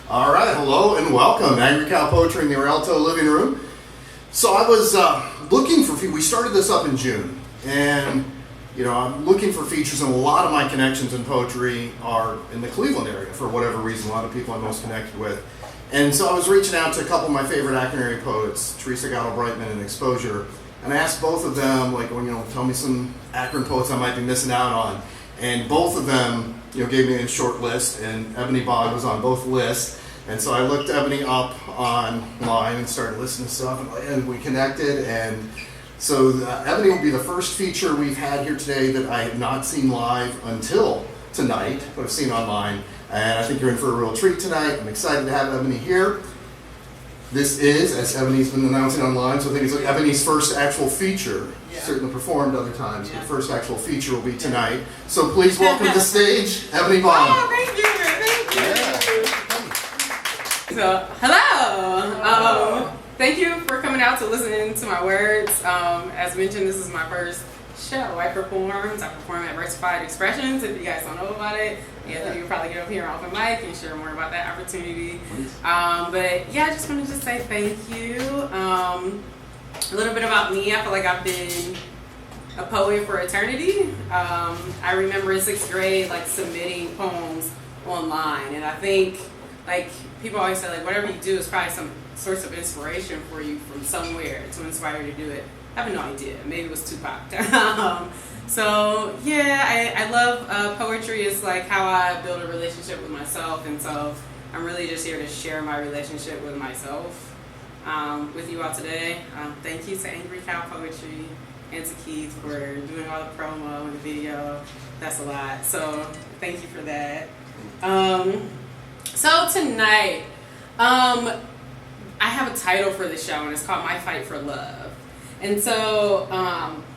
All right, hello and welcome. Angry Cow Poetry in the Rialto living room. So I was looking for, we started this up in June, and I'm looking for features, and a lot of my connections in poetry are in the Cleveland area for whatever reason, a lot of people I'm most connected with. And so I was reaching out to a couple of my favorite Akron area poets, Teresa Gatto-Brightman and Exposure, and I asked both of them, tell me some Akron poets I might be missing out on. And both of them, gave me a short list, and EbaNee Bond was on both lists. And so I looked Ebony up online and started listening to stuff, and we connected. And so Ebony will be the first feature we've had here today that I have not seen live until tonight, but I've seen online. And I think you're in for a real treat tonight. I'm excited to have Ebony here. This is, as Ebony's been announcing online, so I think it's like Ebony's first actual feature. Yeah. Certainly performed other times, but the first actual feature will be tonight. So please welcome to the stage, EbaNee Bond. Oh, thank you. So, hello. Thank you for coming out to listen to my words. As mentioned, this is my first show. I perform at Diversified Expressions. If you guys don't know about it, you can probably get up here off the mic and share more about that opportunity. But yeah, I just wanted to say thank you. A little bit about me. I feel like I've been a poet for eternity. I remember in 6th grade, submitting poems online, and I think people always say whatever you do is probably some source of inspiration for you from somewhere to inspire you to do it. I have no idea. Maybe it was Tupac. So yeah, I love poetry. It's how I build a relationship with myself, and so I'm really just here to share my relationship with myself with you all today. Thank you to Angry Cow Poetry and to Keith for doing all the promo and the video. That's a lot. So thank you for that. So tonight, I have a title for the show, and it's called My Fight for Love. And so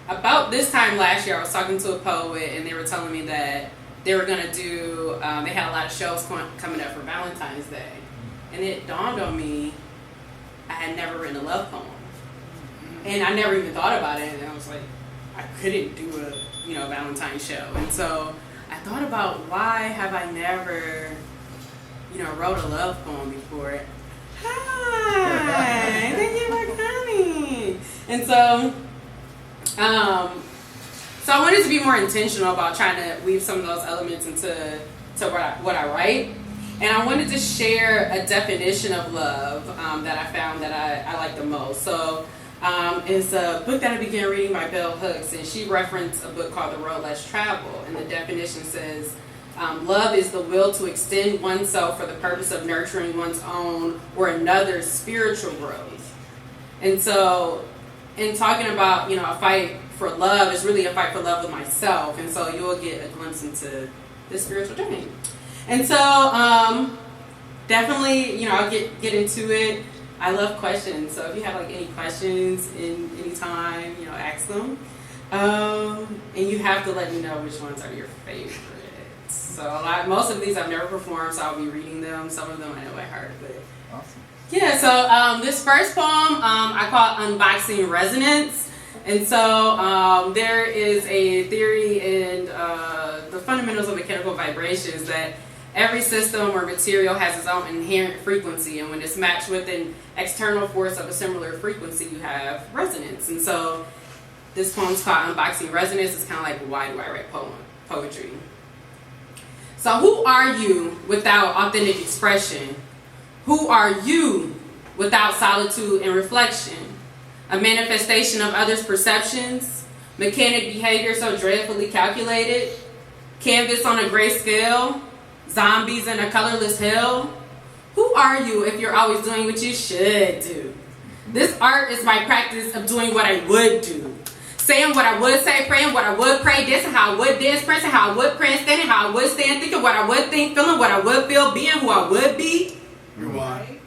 about this time last year, I was talking to a poet, and they were telling me that they were going to do, they had a lot of shows coming up for Valentine's Day. And it dawned on me, I had never written a love poem. And I never even thought about it, and I was like, I couldn't do a Valentine's show. And so I thought about, why have I never wrote a love poem before? Hi, thank you for coming. And so I wanted to be more intentional about trying to weave some of those elements into what I write. And I wanted to share a definition of love that I found that I like the most. So it's a book that I began reading by Bell Hooks, and she referenced a book called The Road Less Traveled. And the definition says, love is the will to extend oneself for the purpose of nurturing one's own or another's spiritual growth. And so in talking about, a fight for love, is really a fight for love with myself. And so you'll get a glimpse into this spiritual journey. And so definitely, I'll get into it. I love questions. So if you have any questions in any time, ask them. And you have to let me know which ones are your favorites. So most of these I've never performed, so I'll be reading them. Some of them I know by heart, but awesome. Yeah. So this first poem I call Unboxing Resonance, and so there is a theory in the fundamentals of mechanical vibrations that every system or material has its own inherent frequency, and when it's matched with an external force of a similar frequency, you have resonance. And so this poem's called Unboxing Resonance. It's kind of like, why do I write poetry? So who are you without authentic expression? Who are you without solitude and reflection? A manifestation of others' perceptions? Mechanic behavior so dreadfully calculated? Canvas on a gray scale? Zombies in a colorless hell? Who are you if you're always doing what you should do? This art is my practice of doing what I would do. Saying what I would say, praying what I would pray, dancing how I would dance, pressing how I would pray, standing how I would stand, thinking what I would think, feeling what I would feel, being who I would be. You're right.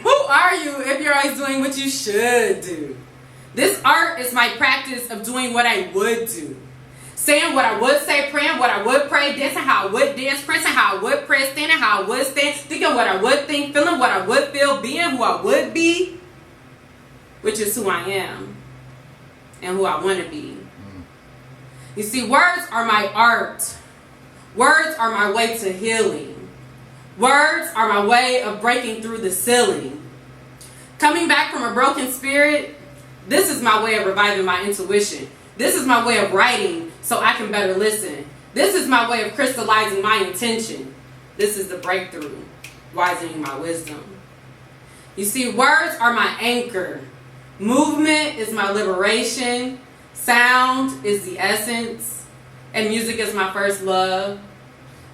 Who are you if you're always doing what you should do? This art is my practice of doing what I would do. Saying what I would say, praying what I would pray, dancing how I would dance, pressing how I would press, standing how I would stand, thinking what I would think, feeling what I would feel, being who I would be, which is who I am and who I want to be. You see, words are my art. Words are my way to healing. Words are my way of breaking through the ceiling. Coming back from a broken spirit, this is my way of reviving my intuition. This is my way of writing so I can better listen. This is my way of crystallizing my intention. This is the breakthrough, wisening my wisdom. You see, words are my anchor. Movement is my liberation. Sound is the essence. And music is my first love.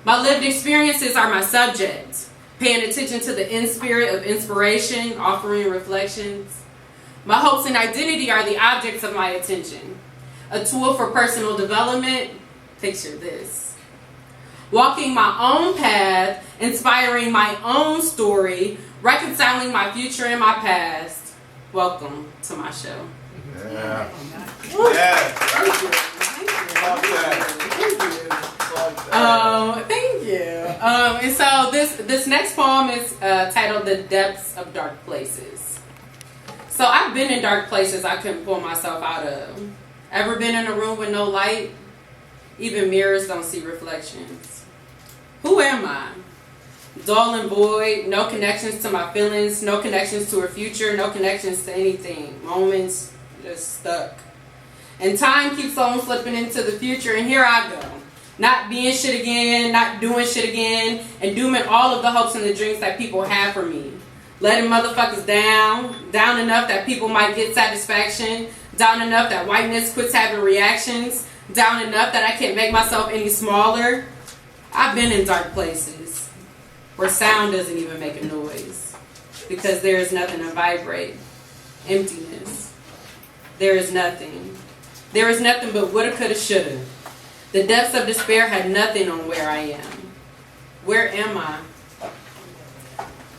My lived experiences are my subject. Paying attention to the in-spirit of inspiration, offering reflections. My hopes and identity are the objects of my attention. A tool for personal development. Picture this. Walking my own path, inspiring my own story, reconciling my future and my past. Welcome to my show. Yeah. Thank you. And so this next poem is titled "The Depths of Dark Places." So I've been in dark places I couldn't pull myself out of. Ever been in a room with no light? Even mirrors don't see reflections. Who am I? Dull and void, no connections to my feelings, no connections to a future, no connections to anything. Moments just stuck. And time keeps on slipping into the future, and here I go. Not being shit again, not doing shit again, and dooming all of the hopes and the dreams that people have for me. Letting motherfuckers down enough that people might get satisfaction, down enough that whiteness quits having reactions, down enough that I can't make myself any smaller. I've been in dark places where sound doesn't even make a noise because there is nothing to vibrate. Emptiness. There is nothing. There is nothing but woulda, coulda, shoulda. The depths of despair had nothing on where I am. Where am I?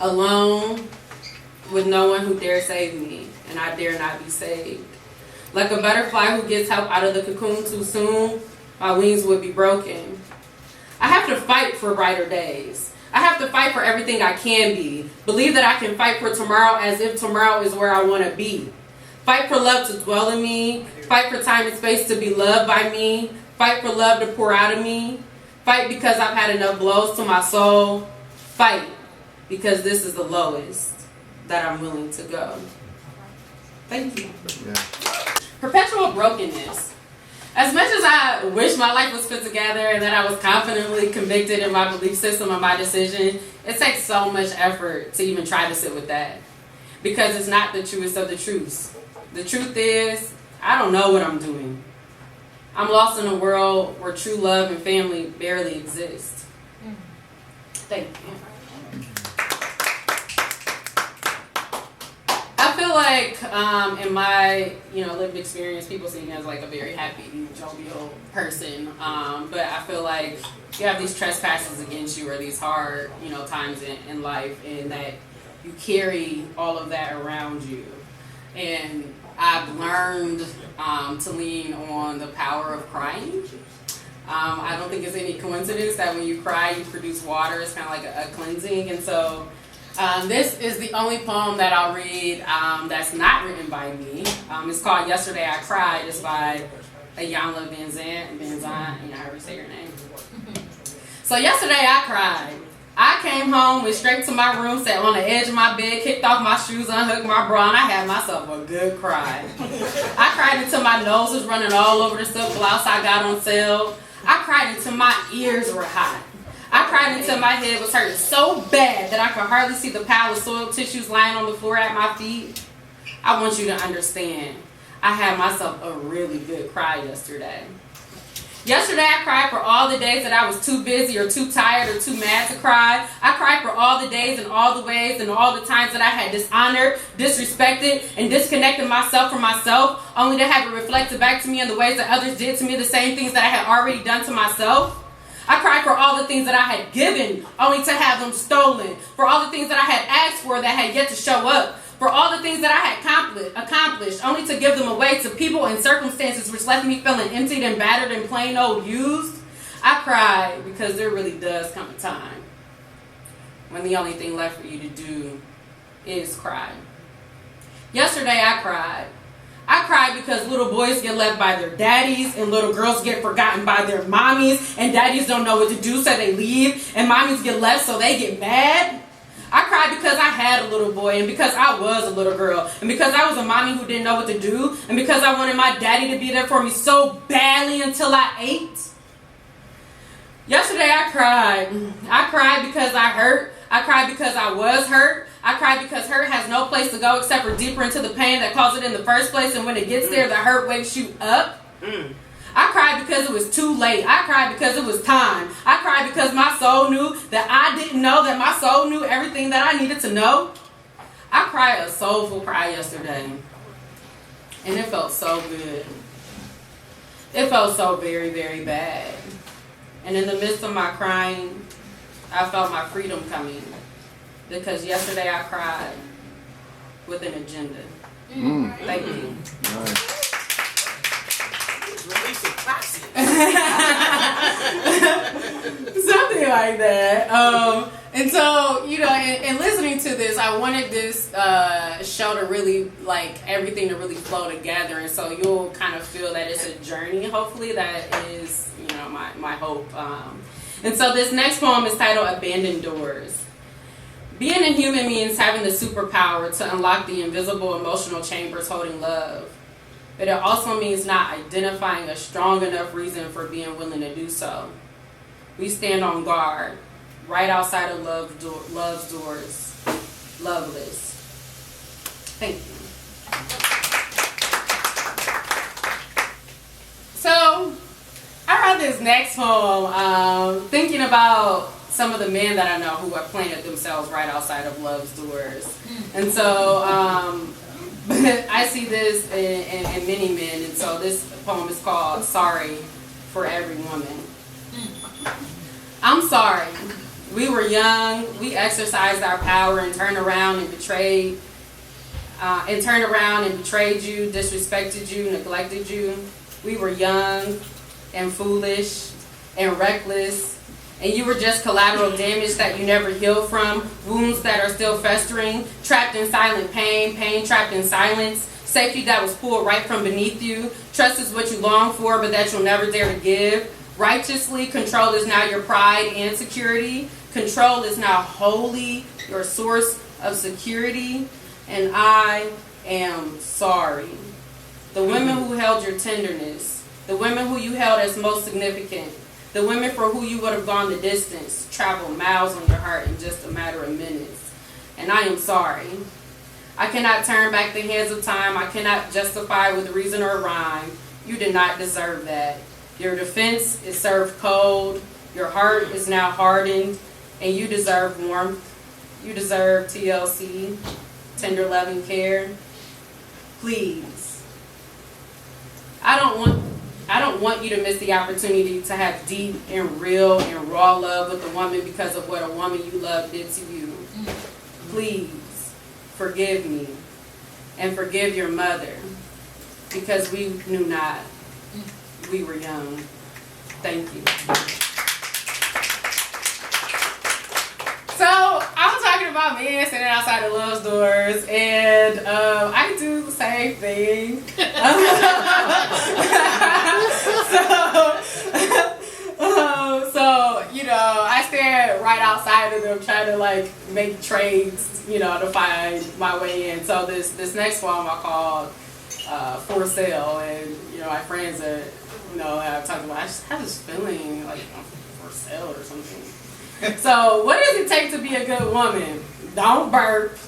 Alone, with no one who dare save me, and I dare not be saved. Like a butterfly who gets help out of the cocoon too soon, my wings would be broken. I have to fight for brighter days. I have to fight for everything I can be. Believe that I can fight for tomorrow as if tomorrow is where I want to be. Fight for love to dwell in me. Fight for time and space to be loved by me. Fight for love to pour out of me. Fight because I've had enough blows to my soul. Fight because this is the lowest that I'm willing to go. Thank you. Yeah. Perpetual brokenness. As much as I wish my life was put together and that I was confidently convicted in my belief system and my decision, it takes so much effort to even try to sit with that. Because it's not the truest of the truths. The truth is, I don't know what I'm doing. I'm lost in a world where true love and family barely exist. Thank you. I feel like in my lived experience, people see me as like a very happy, jovial person. But I feel like you have these trespasses against you or these hard times in life, and that you carry all of that around you. And I've learned to lean on the power of crying. I don't think it's any coincidence that when you cry, you produce water. It's kind of like a cleansing. And so this is the only poem that I'll read that's not written by me. It's called Yesterday I Cried. It's by Iyanla Vanzant, however you say your name. So yesterday I cried. I came home, went straight to my room, sat on the edge of my bed, kicked off my shoes, unhooked my bra, and I had myself a good cry. I cried until my nose was running all over the silk blouse I got on sale. I cried until my ears were hot. I cried until my head was hurting so bad that I could hardly see the pile of soiled tissues lying on the floor at my feet. I want you to understand, I had myself a really good cry yesterday. Yesterday I cried for all the days that I was too busy or too tired or too mad to cry. I cried for all the days and all the ways and all the times that I had dishonored, disrespected, and disconnected myself from myself, only to have it reflected back to me in the ways that others did to me, the same things that I had already done to myself. I cried for all the things that I had given, only to have them stolen. For all the things that I had asked for that had yet to show up. For all the things that I had accomplished, only to give them away to people and circumstances which left me feeling emptied and battered and plain old used. I cried because there really does come a time when the only thing left for you to do is cry. Yesterday I cried. I cried because little boys get left by their daddies and little girls get forgotten by their mommies and daddies don't know what to do so they leave and mommies get left so they get mad. I cried because I had a little boy and because I was a little girl and because I was a mommy who didn't know what to do and because I wanted my daddy to be there for me so badly until I ate. Yesterday I cried. I cried because I hurt. I cried because I was hurt. I cried because hurt has no place to go except for deeper into the pain that caused it in the first place, and when it gets there, the hurt wakes you up. I cried because it was too late. I cried because it was time. I cried because my soul knew that I didn't know that my soul knew everything that I needed to know. I cried a soulful cry yesterday, and it felt so good. It felt so very, very bad. And in the midst of my crying, I felt my freedom coming. Because yesterday I cried with an agenda. Thank you. Nice. Something like that. And so, you know, in listening to this, I wanted this show to really, like, everything to really flow together. And so you'll kind of feel that it's a journey, hopefully. That is, you know, my hope. And so this next poem is titled Abandoned Doors. Being a human means having the superpower to unlock the invisible emotional chambers holding love. But it also means not identifying a strong enough reason for being willing to do so. We stand on guard, right outside of love's doors, loveless. Thank you. So, I wrote this next poem thinking about some of the men that I know who have planted themselves right outside of love's doors. And so I see this in many men. And so this poem is called Sorry for Every Woman. I'm sorry. We were young. We exercised our power and turned around and betrayed you, disrespected you, neglected you. We were young and foolish and reckless. And you were just collateral damage that you never healed from, wounds that are still festering, trapped in silent pain, pain trapped in silence, safety that was pulled right from beneath you. Trust is what you long for, but that you'll never dare to give. Righteously, control is now your pride and security. Control is now wholly your source of security. And I am sorry. The women who held your tenderness, the women who you held as most significant, the women for who you would have gone the distance, traveled miles on your heart in just a matter of minutes. And I am sorry. I cannot turn back the hands of time. I cannot justify with reason or rhyme. You did not deserve that. Your defense is served cold. Your heart is now hardened. And you deserve warmth. You deserve TLC, tender loving care. Please. I don't want you to miss the opportunity to have deep and real and raw love with a woman because of what a woman you love did to you. Please forgive me and forgive your mother because we knew not. We were young. Thank you. So I was talking about men sitting outside of love's doors, and I do the same thing. So you know, I stand right outside of them trying to like make trades, you know, to find my way in. So this next one I called For Sale, and you know, my friends that you know have talked about, I just have this feeling like I'm for sale or something. So, what does it take to be a good woman? Don't burp.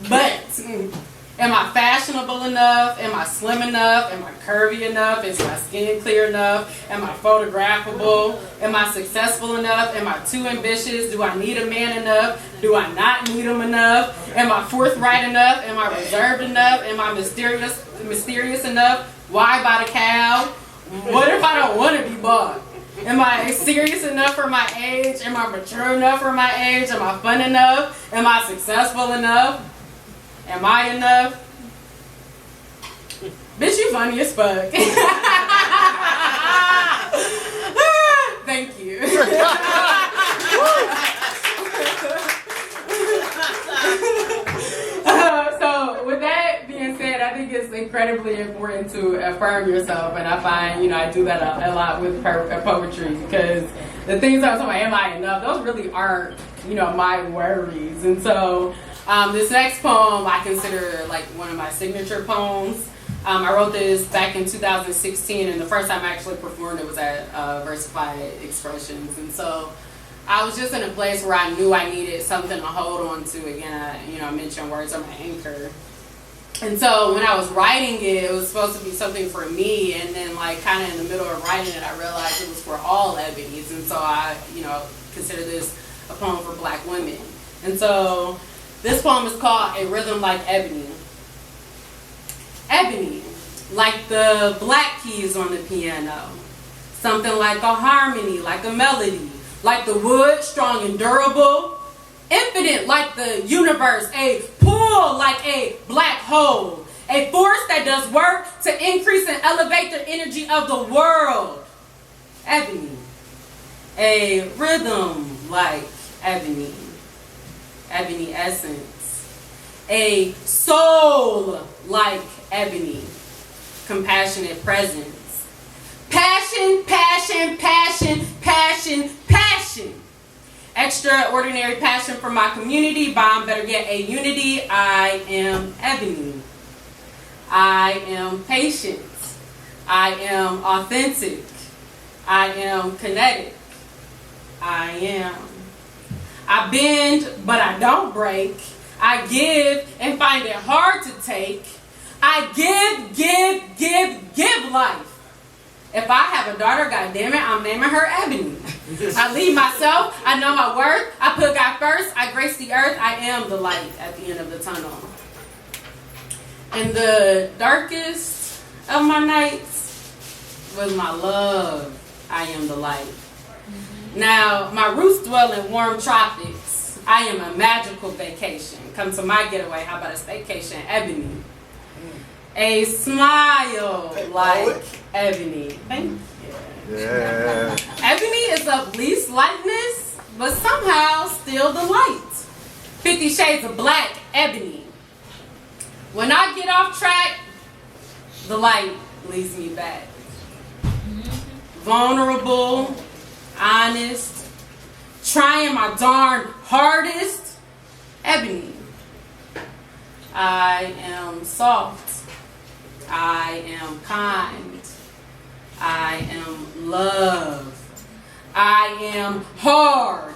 But, am I fashionable enough? Am I slim enough? Am I curvy enough? Is my skin clear enough? Am I photographable? Am I successful enough? Am I too ambitious? Do I need a man enough? Do I not need him enough? Am I forthright enough? Am I reserved enough? Am I mysterious enough? Why buy the cow? What if I don't want to be bought? Am I serious enough for my age? Am I mature enough for my age? Am I fun enough? Am I successful enough? Am I enough? Bitch, you funny as fuck. Thank you. So with that being said, I think it's incredibly important affirm yourself, and I find, I do that a lot with poetry, because the things I was talking about, am I enough? Those really aren't, my worries. And so this next poem I consider like one of my signature poems. I wrote this back in 2016, and the first time I actually performed it was at Versified Expressions. And so I was just in a place where I knew I needed something to hold on to. Again, I mentioned words are my anchor. And so when I was writing it, it was supposed to be something for me, and then like kind of in the middle of writing it, I realized it was for all Ebonies. And so I, consider this a poem for Black women. And so this poem is called A Rhythm Like Ebony. Ebony, like the black keys on the piano. Something like a harmony, like a melody. Like the wood, strong and durable. Infinite like the universe. A pull like a black hole. A force that does work to increase and elevate the energy of the world. Ebony. A rhythm like ebony. Ebony essence. A soul like ebony. Compassionate presence. Passion, passion, passion, passion, passion. Extraordinary passion for my community, bond, better yet, a unity. I am ebony. I am patient. I am authentic. I am kinetic. I am. I bend, but I don't break. I give and find it hard to take. I give life. If I have a daughter, goddammit, I'm naming her Ebony. I lead myself. I know my worth. I put God first. I grace the earth. I am the light at the end of the tunnel. In the darkest of my nights was my love. I am the light. Now, my roots dwell in warm tropics. I am a magical vacation. Come to my getaway. How about a staycation? Ebony. A smile like ebony. Thank you. Yeah. Ebony is of least lightness, but somehow still the light. 50 Shades of Black, ebony. When I get off track, the light leads me back. Vulnerable, honest, trying my darn hardest, ebony. I am soft. I am kind. I am love. I am hard.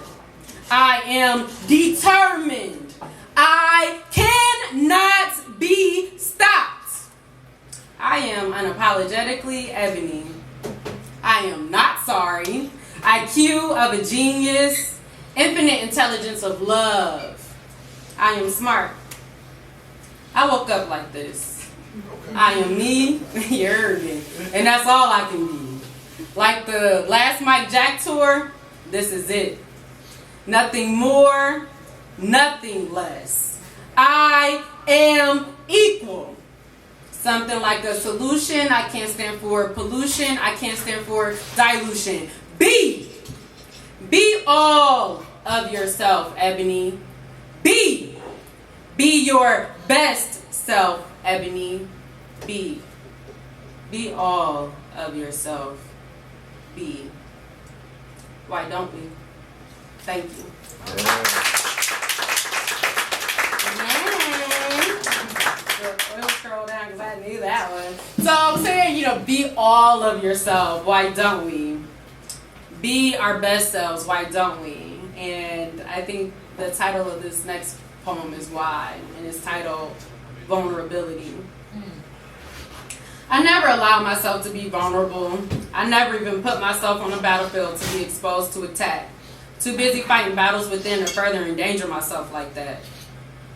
I am determined. I cannot be stopped. I am unapologetically ebony. I am not sorry. IQ of a genius. Infinite intelligence of love. I am smart. I woke up like this. I am me, you're arrogant. And that's all I can be. Like the last Mike Jack tour, this is it. Nothing more, nothing less. I am equal. Something like a solution. I can't stand for pollution. I can't stand for dilution. Be all of yourself, Ebony. Be your best self, Ebony. Be all of yourself. Be. Why don't we? Thank you. We'll scroll down because I knew that one. So I'm saying, be all of yourself. Why don't we? Be our best selves. Why don't we? And I think the title of this next poem is why, and it's titled Vulnerability. I never allowed myself to be vulnerable. I never even put myself on the battlefield to be exposed to attack. Too busy fighting battles within to further endanger myself like that.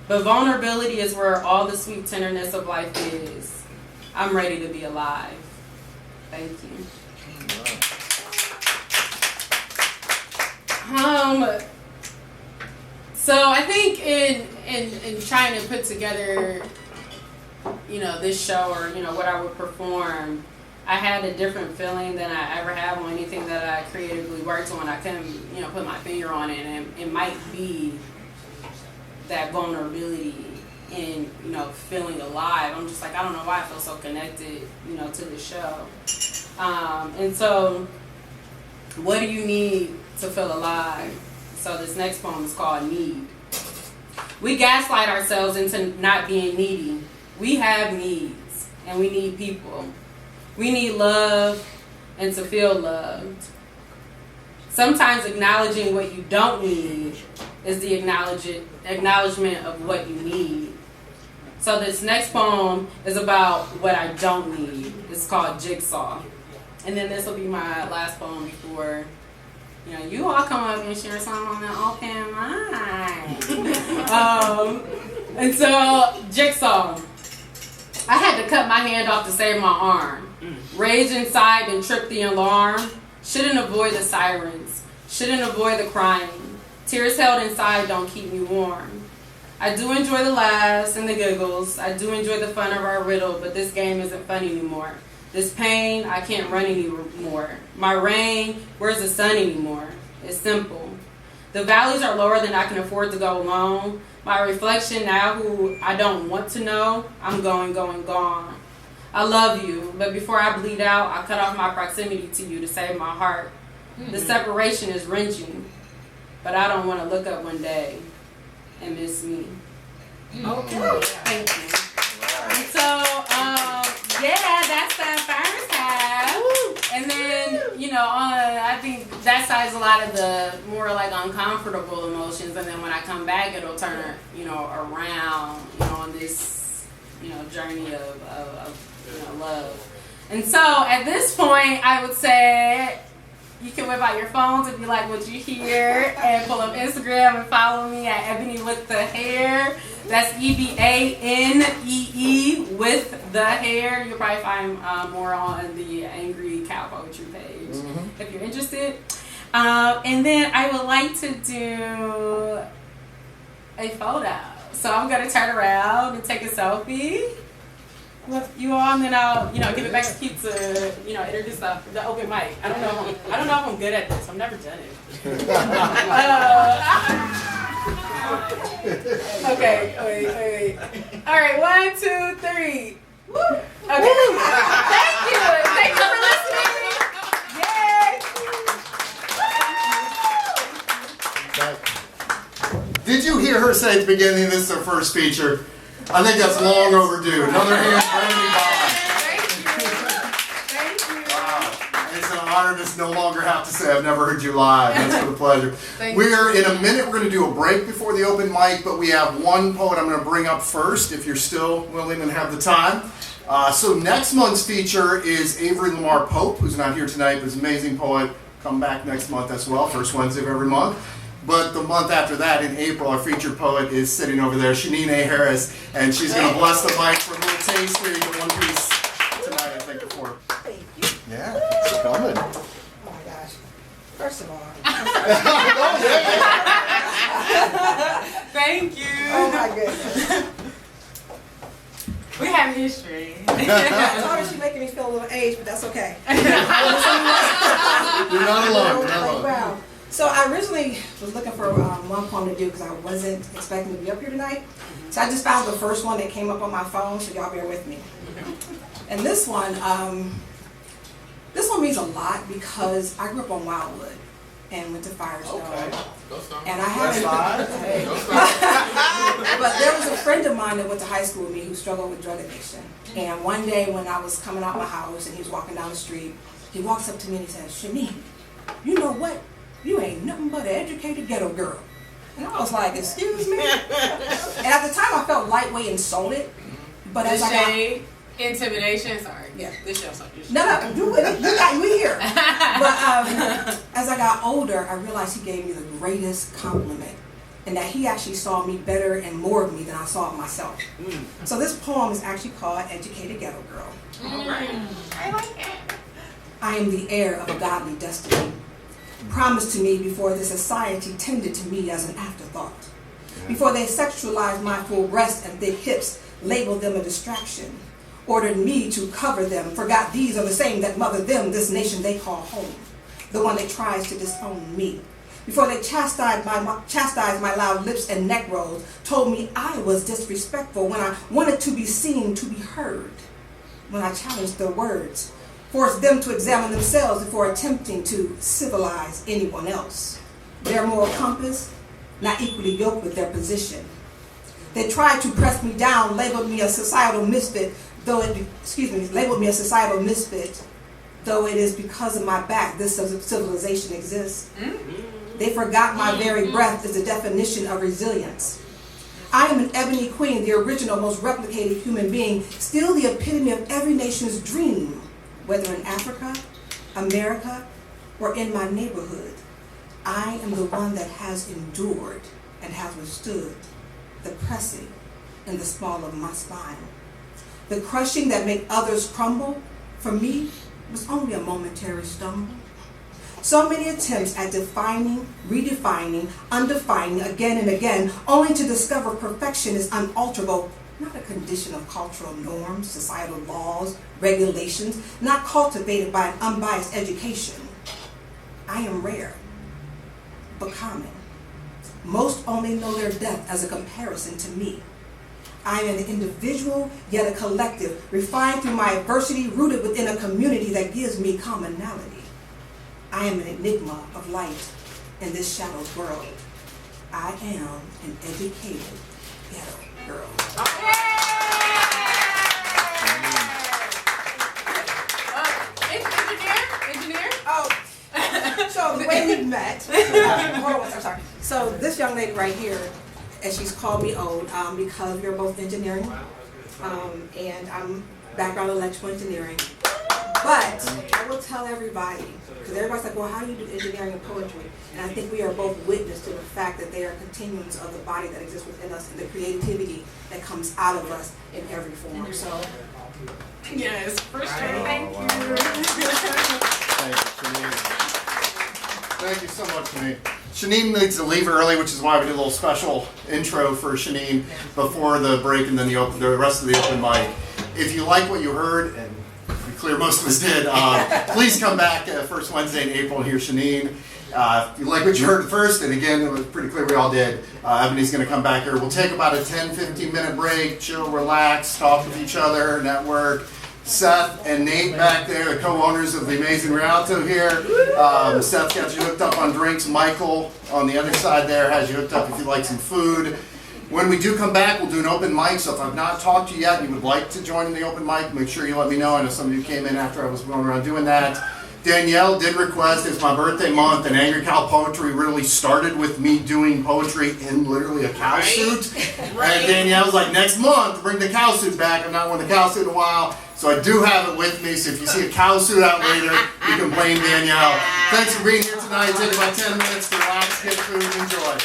But vulnerability is where all the sweet tenderness of life is. I'm ready to be alive. Thank you. So I think in trying to put together this show or what I would perform, I had a different feeling than I ever have on anything that I creatively worked on. I couldn't put my finger on it, and it might be that vulnerability and, you know, feeling alive. I'm just like, I don't know why I feel so connected, you know, to the show. And so, what do you need to feel alive? So this next poem is called Need. We gaslight ourselves into not being needy. We have needs, and we need people. We need love and to feel loved. Sometimes acknowledging what you don't need is the acknowledgement of what you need. So this next poem is about what I don't need. It's called Jigsaw. And then this will be my last poem before, you know, you all come up and share something on the open mind. And so, Jigsaw. I had to cut my hand off to save my arm. Rage inside and trip the alarm. Shouldn't avoid the sirens. Shouldn't avoid the crying. Tears held inside don't keep me warm. I do enjoy the laughs and the giggles. I do enjoy the fun of our riddle, but this game isn't fun anymore. This pain, I can't run anymore. My rain, where's the sun anymore? It's simple. The valleys are lower than I can afford to go alone. My reflection now, who I don't want to know, I'm going, gone. I love you, but before I bleed out, I cut off my proximity to you to save my heart. The separation is wrenching, but I don't want to look up one day and miss me. Okay. Thank you. And so, yeah, that's the first half. And then, you know, I think that side's a lot of the more like uncomfortable emotions. And then when I come back, it'll turn, you know, around, you know, on this, you know, journey of you know, love. And so at this point, I would say you can whip out your phones if you like what you hear and pull up Instagram and follow me at Ebony with the hair. That's EBANEE with the hair. You'll probably find more on the Angry Cow Poetry page if you're interested. And then I would like to do a photo. So I'm going to turn around and take a selfie with you all, and then I'll, you know, give it back to Keith to, you know, introduce the open mic. I don't know if I'm good at this. I've never done it. Okay, wait. All right, 1, 2, 3. Woo. Okay. Thank you for listening. Yay. Did you hear her say at the beginning this is her first feature? I think that's long overdue. Another hand for EbaNee Bond. Thank you. Wow. It's an honor to no longer have to say I've never heard you live. That's for the pleasure. We're in a minute. We're going to do a break before the open mic, but we have one poet I'm going to bring up first if you're still willing and have the time. So next month's feature is Avery Lamar Pope, who's not here tonight, but is an amazing poet. Come back next month as well, first Wednesday of every month. But the month after that, in April, our featured poet is sitting over there, Shaneen A. Harris, and she's going to bless the mic for a little taste here. You get one piece tonight, I think, before. Thank you. Yeah, it's coming. Oh my gosh. First of all. Thank you. Oh my goodness. We have history. As long as she's making me feel a little aged, but that's okay. You're not alone. Wow. So I originally was looking for one poem to do because I wasn't expecting to be up here tonight. So I just found the first one that came up on my phone, so y'all bear with me. And this one means a lot because I grew up on Wildwood and went to Firestone. Okay. And I haven't. But there was a friend of mine that went to high school with me who struggled with drug addiction. And one day when I was coming out my house and he was walking down the street, he walks up to me and he says, "Shaneen, you know what? You ain't nothing but an educated ghetto girl." And I was like, "Excuse me?" And at the time I felt lightweight insulted. But as I got intimidation, sorry. Yeah. This show's No, do it. We here. But as I got older, I realized he gave me the greatest compliment, and that he actually saw me better and more of me than I saw of myself. So this poem is actually called "Educated Ghetto Girl." All right. I like it. I am the heir of a godly destiny, promised to me before the society tended to me as an afterthought. Before they sexualized my full breast and thick hips, labeled them a distraction, ordered me to cover them, forgot these are the same that mother them, this nation they call home, the one that tries to disown me. before they chastised my loud lips and neck rolls, told me I was disrespectful when I wanted to be seen, to be heard, when I challenged their words, forced them to examine themselves before attempting to civilize anyone else. Their moral compass, not equally yoked with their position. They tried to press me down, labeled me a societal misfit, though it is because of my back this civilization exists. They forgot my very breath is the definition of resilience. I am an ebony queen, the original, most replicated human being, still the epitome of every nation's dream, whether in Africa, America, or in my neighborhood. I am the one that has endured and has withstood the pressing in the small of my spine. The crushing that made others crumble, for me, was only a momentary stumble. So many attempts at defining, redefining, undefining again and again, only to discover perfection is unalterable, not a condition of cultural norms, societal laws, regulations, not cultivated by an unbiased education. I am rare, but common. Most only know their death as a comparison to me. I am an individual, yet a collective, refined through my adversity, rooted within a community that gives me commonality. I am an enigma of light in this shadowed world. I am an educated ghetto girl. Engineer? Oh, so the way we met, hold on, I'm sorry. So this young lady right here, and she's called me old because we're both engineering, and I'm background electrical engineering. But I will tell everybody, because everybody's like, well, how do you do engineering and poetry? And I think we are both witness to the fact that they are continuance of the body that exists within us and the creativity that comes out of us in every form. So, Yes, for sure. Thank you, Shaneen. Thank you so much, Shaneen. Shaneen needs to leave early, which is why we did a little special intro for Shaneen before the break and then the rest of the open mic. If you like what you heard, and be clear most of us did, please come back first Wednesday in April and hear Shaneen. If you like what you heard first, and again, it was pretty clear we all did, Ebony's going to come back here. We'll take about a 10-15 minute break, chill, relax, talk with each other, network. Seth and Nate back there, the co-owners of the amazing Rialto here. Seth's got you hooked up on drinks. Michael on the other side there has you hooked up if you'd like some food. When we do come back, we'll do an open mic, so if I've not talked to you yet and you would like to join in the open mic, make sure you let me know. I know some of you came in after I was going around doing that. Danielle did request, it's my birthday month, and Angry Cow Poetry really started with me doing poetry in literally a cow suit. And Danielle's like, next month, bring the cow suit back. I've not worn the cow suit in a while, so I do have it with me. So if you see a cow suit out later, you can blame Danielle. Thanks for being here tonight. Take about 10 minutes to relax, get food, enjoy.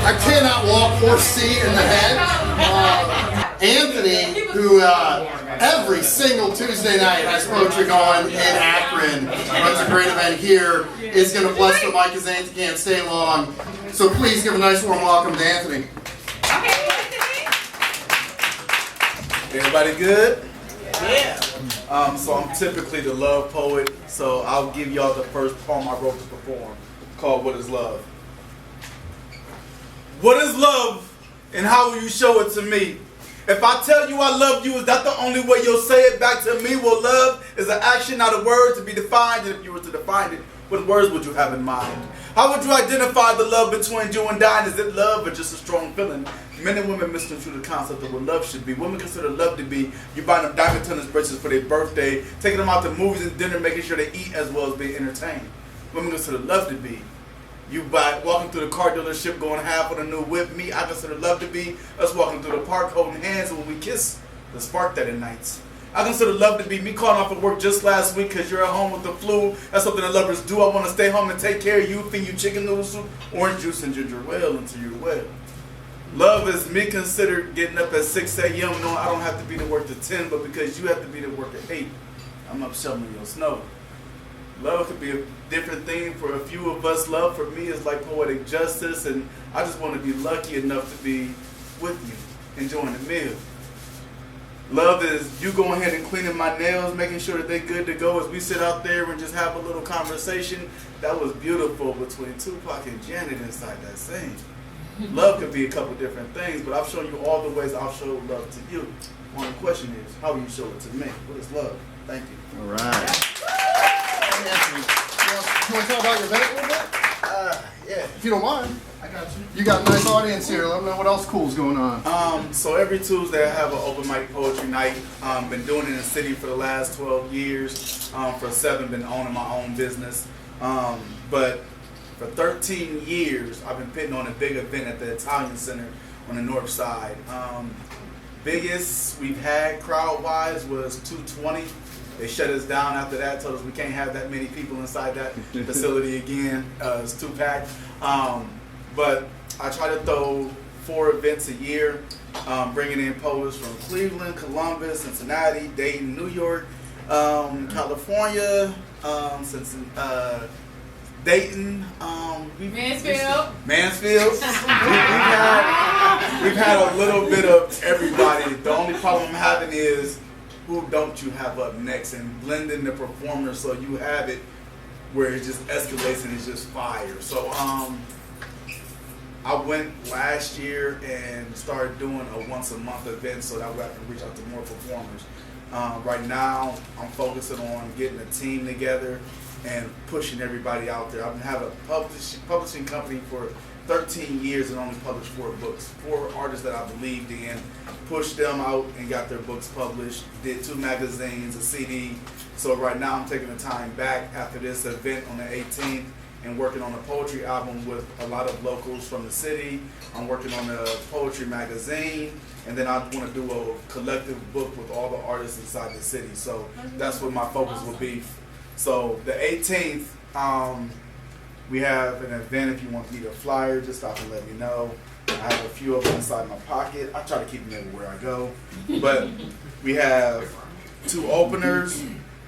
I cannot walk or see in the head. Anthony, who every single Tuesday night has poetry going in Akron, runs a great event here, is going to bless the mic because Anthony can't stay long. So please give a nice warm welcome to Anthony. Everybody good? Yeah. So I'm typically the love poet, so I'll give y'all the first poem I wrote to perform, called What is Love? What is love, and how will you show it to me? If I tell you I love you, is that the only way you'll say it back to me? Well, love is an action, not a word to be defined, and if you were to define it, what words would you have in mind? How would you identify the love between you and Diane? Is it love or just a strong feeling? Men and women misconstrue the concept of what love should be. Women consider love to be you buying them diamond tennis bracelets for their birthday, taking them out to movies and dinner, making sure they eat as well as being entertained. Women consider love to be you by walking through the car dealership going half on a new whip. Me, I consider love to be us walking through the park holding hands, and when we kiss, the spark that ignites. I consider love to be me calling off of work just last week because you're at home with the flu. That's something that lovers do. I want to stay home and take care of you, feed you chicken noodle soup, orange juice, and ginger ale until you're well. Love is me considered getting up at 6 a.m. knowing I don't have to be to work at 10, but because you have to be to work at 8, I'm up shoveling your snow. Love could be a different thing for a few of us. Love for me is like poetic justice, and I just want to be lucky enough to be with you, enjoying the meal. Love is you going ahead and cleaning my nails, making sure that they're good to go as we sit out there and just have a little conversation. That was beautiful between Tupac and Janet inside that scene. Love could be a couple different things, but I've shown you all the ways I've showed love to you. One question is, how will you show it to me? What is love? Thank you. All right. Anthony, you want to talk about your event a little bit? Yeah. If you don't mind. I got you. You got a nice audience here. Let them know what else cool is going on. So every Tuesday I have an open mic poetry night. Been doing it in the city for the last 12 years. For 7, been owning my own business. But for 13 years, I've been putting on a big event at the Italian Center on the north side. Biggest we've had crowd-wise was 220. They shut us down after that, told us we can't have that many people inside that facility again. It's too packed. But I try to throw 4 events a year, bringing in poets from Cleveland, Columbus, Cincinnati, Dayton, New York, California, Dayton, Mansfield. We've had a little bit of everybody. The only problem I'm having is who don't you have up next, and blending the performers so you have it where it just escalates and it's just fire. So I went last year and started doing a once a month event so that way I can reach out to more performers. Right now, I'm focusing on getting a team together and pushing everybody out there. I've been having a publishing company for 13 years and only published 4 books. 4 artists that I believed in, pushed them out and got their books published, did 2 magazines, a CD. So right now I'm taking the time back after this event on the 18th and working on a poetry album with a lot of locals from the city. I'm working on a poetry magazine, and then I want to do a collective book with all the artists inside the city. So that's what my focus will be. So the 18th, we have an event. If you want me to flyer, just stop and let me know. I have a few of them inside my pocket. I try to keep them everywhere I go. But we have 2 openers.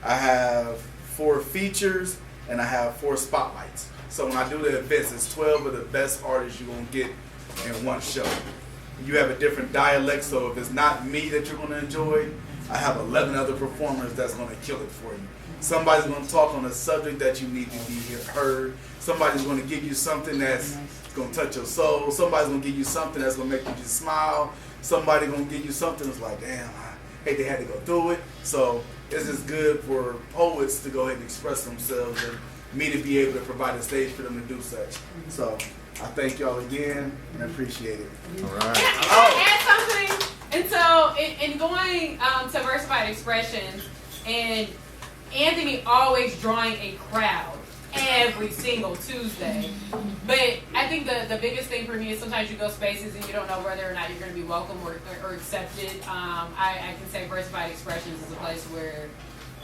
I have 4 features, and I have 4 spotlights. So when I do the events, it's 12 of the best artists you're going to get in one show. You have a different dialect, so if it's not me that you're going to enjoy, I have 11 other performers that's going to kill it for you. Somebody's going to talk on a subject that you need to be heard. Somebody's going to give you something that's going to touch your soul. Somebody's going to give you something that's going to make you just smile. Somebody's going to give you something that's like, damn, I hate they had to go through it. So it's just good for poets to go ahead and express themselves and me to be able to provide a stage for them to do such. So I thank y'all again and appreciate it. All right. Can I add something? And so in going to Versified Expressions, and Anthony always drawing a crowd every single Tuesday. But I think the biggest thing for me is sometimes you go spaces and you don't know whether or not you're going to be welcome or accepted. I can say Versified Expressions is a place where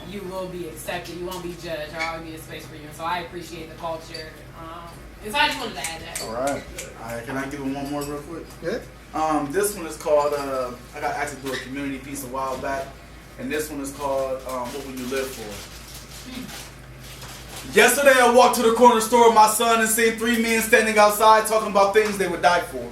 you will be accepted. You won't be judged. There'll always be a space for you. And so I appreciate the culture. And so I just wanted to add that. All right. Can I give them one more real quick? Yeah. This one is called, I got asked to do a community piece a while back. And this one is called, What Will You Live For? Yesterday I walked to the corner store with my son and seen 3 men standing outside talking about things they would die for.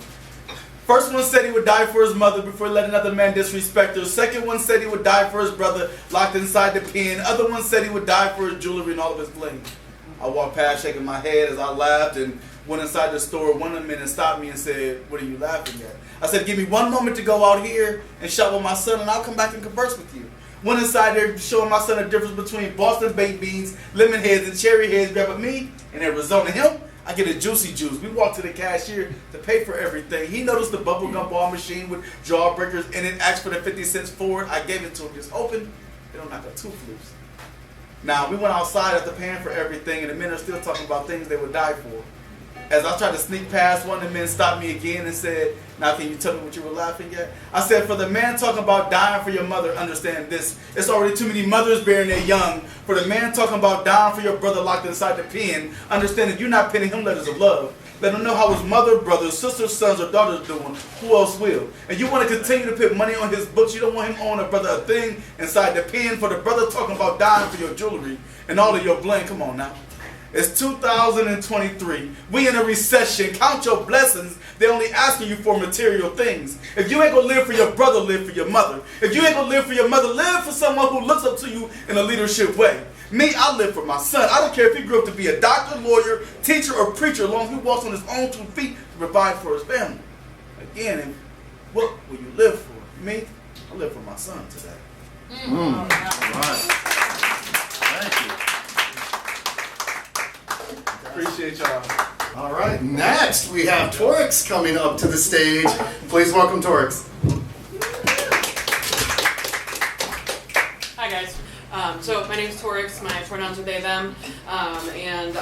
First one said he would die for his mother before he let another man disrespect her. Second one said he would die for his brother locked inside the pen. Other one said he would die for his jewelry and all of his bling. I walked past shaking my head as I laughed and went inside the store. One of the men stopped me and said, "What are you laughing at?" I said, "Give me 1 moment to go out here and shop with my son and I'll come back and converse with you." Went inside there showing my son the difference between Boston baked beans, lemon heads, and cherry heads. But me in Arizona, him, I get a juicy juice. We walked to the cashier to pay for everything. He noticed the bubblegum ball machine with jawbreakers in it, asked for the 50 cents for it. I gave it to him, just open. They don't knock a tooth loose. Now, we went outside after paying for everything, and the men are still talking about things they would die for. As I tried to sneak past, one of the men stopped me again and said, "Now can you tell me what you were laughing at?" I said, "For the man talking about dying for your mother, understand this. It's already too many mothers bearing their young. For the man talking about dying for your brother locked inside the pen, understand that you're not penning him letters of love. Let him know how his mother, brothers, sisters, sons, or daughters doing. Who else will? And you want to continue to put money on his books. You don't want him owing a brother a thing inside the pen. For the brother talking about dying for your jewelry and all of your bling. Come on now. It's 2023. We in a recession. Count your blessings. They're only asking you for material things. If you ain't gonna live for your brother, live for your mother. If you ain't gonna live for your mother, live for someone who looks up to you in a leadership way. Me, I live for my son. I don't care if he grew up to be a doctor, lawyer, teacher, or preacher, as long as he walks on his own 2 feet to provide for his family. Again, what will you live for? Me, I live for my son today. All right. Thank you. Appreciate y'all. All right, next we have Torrix coming up to the stage. Please welcome Torrix. Hi guys. So my name is Torrix. My pronouns are they, them, and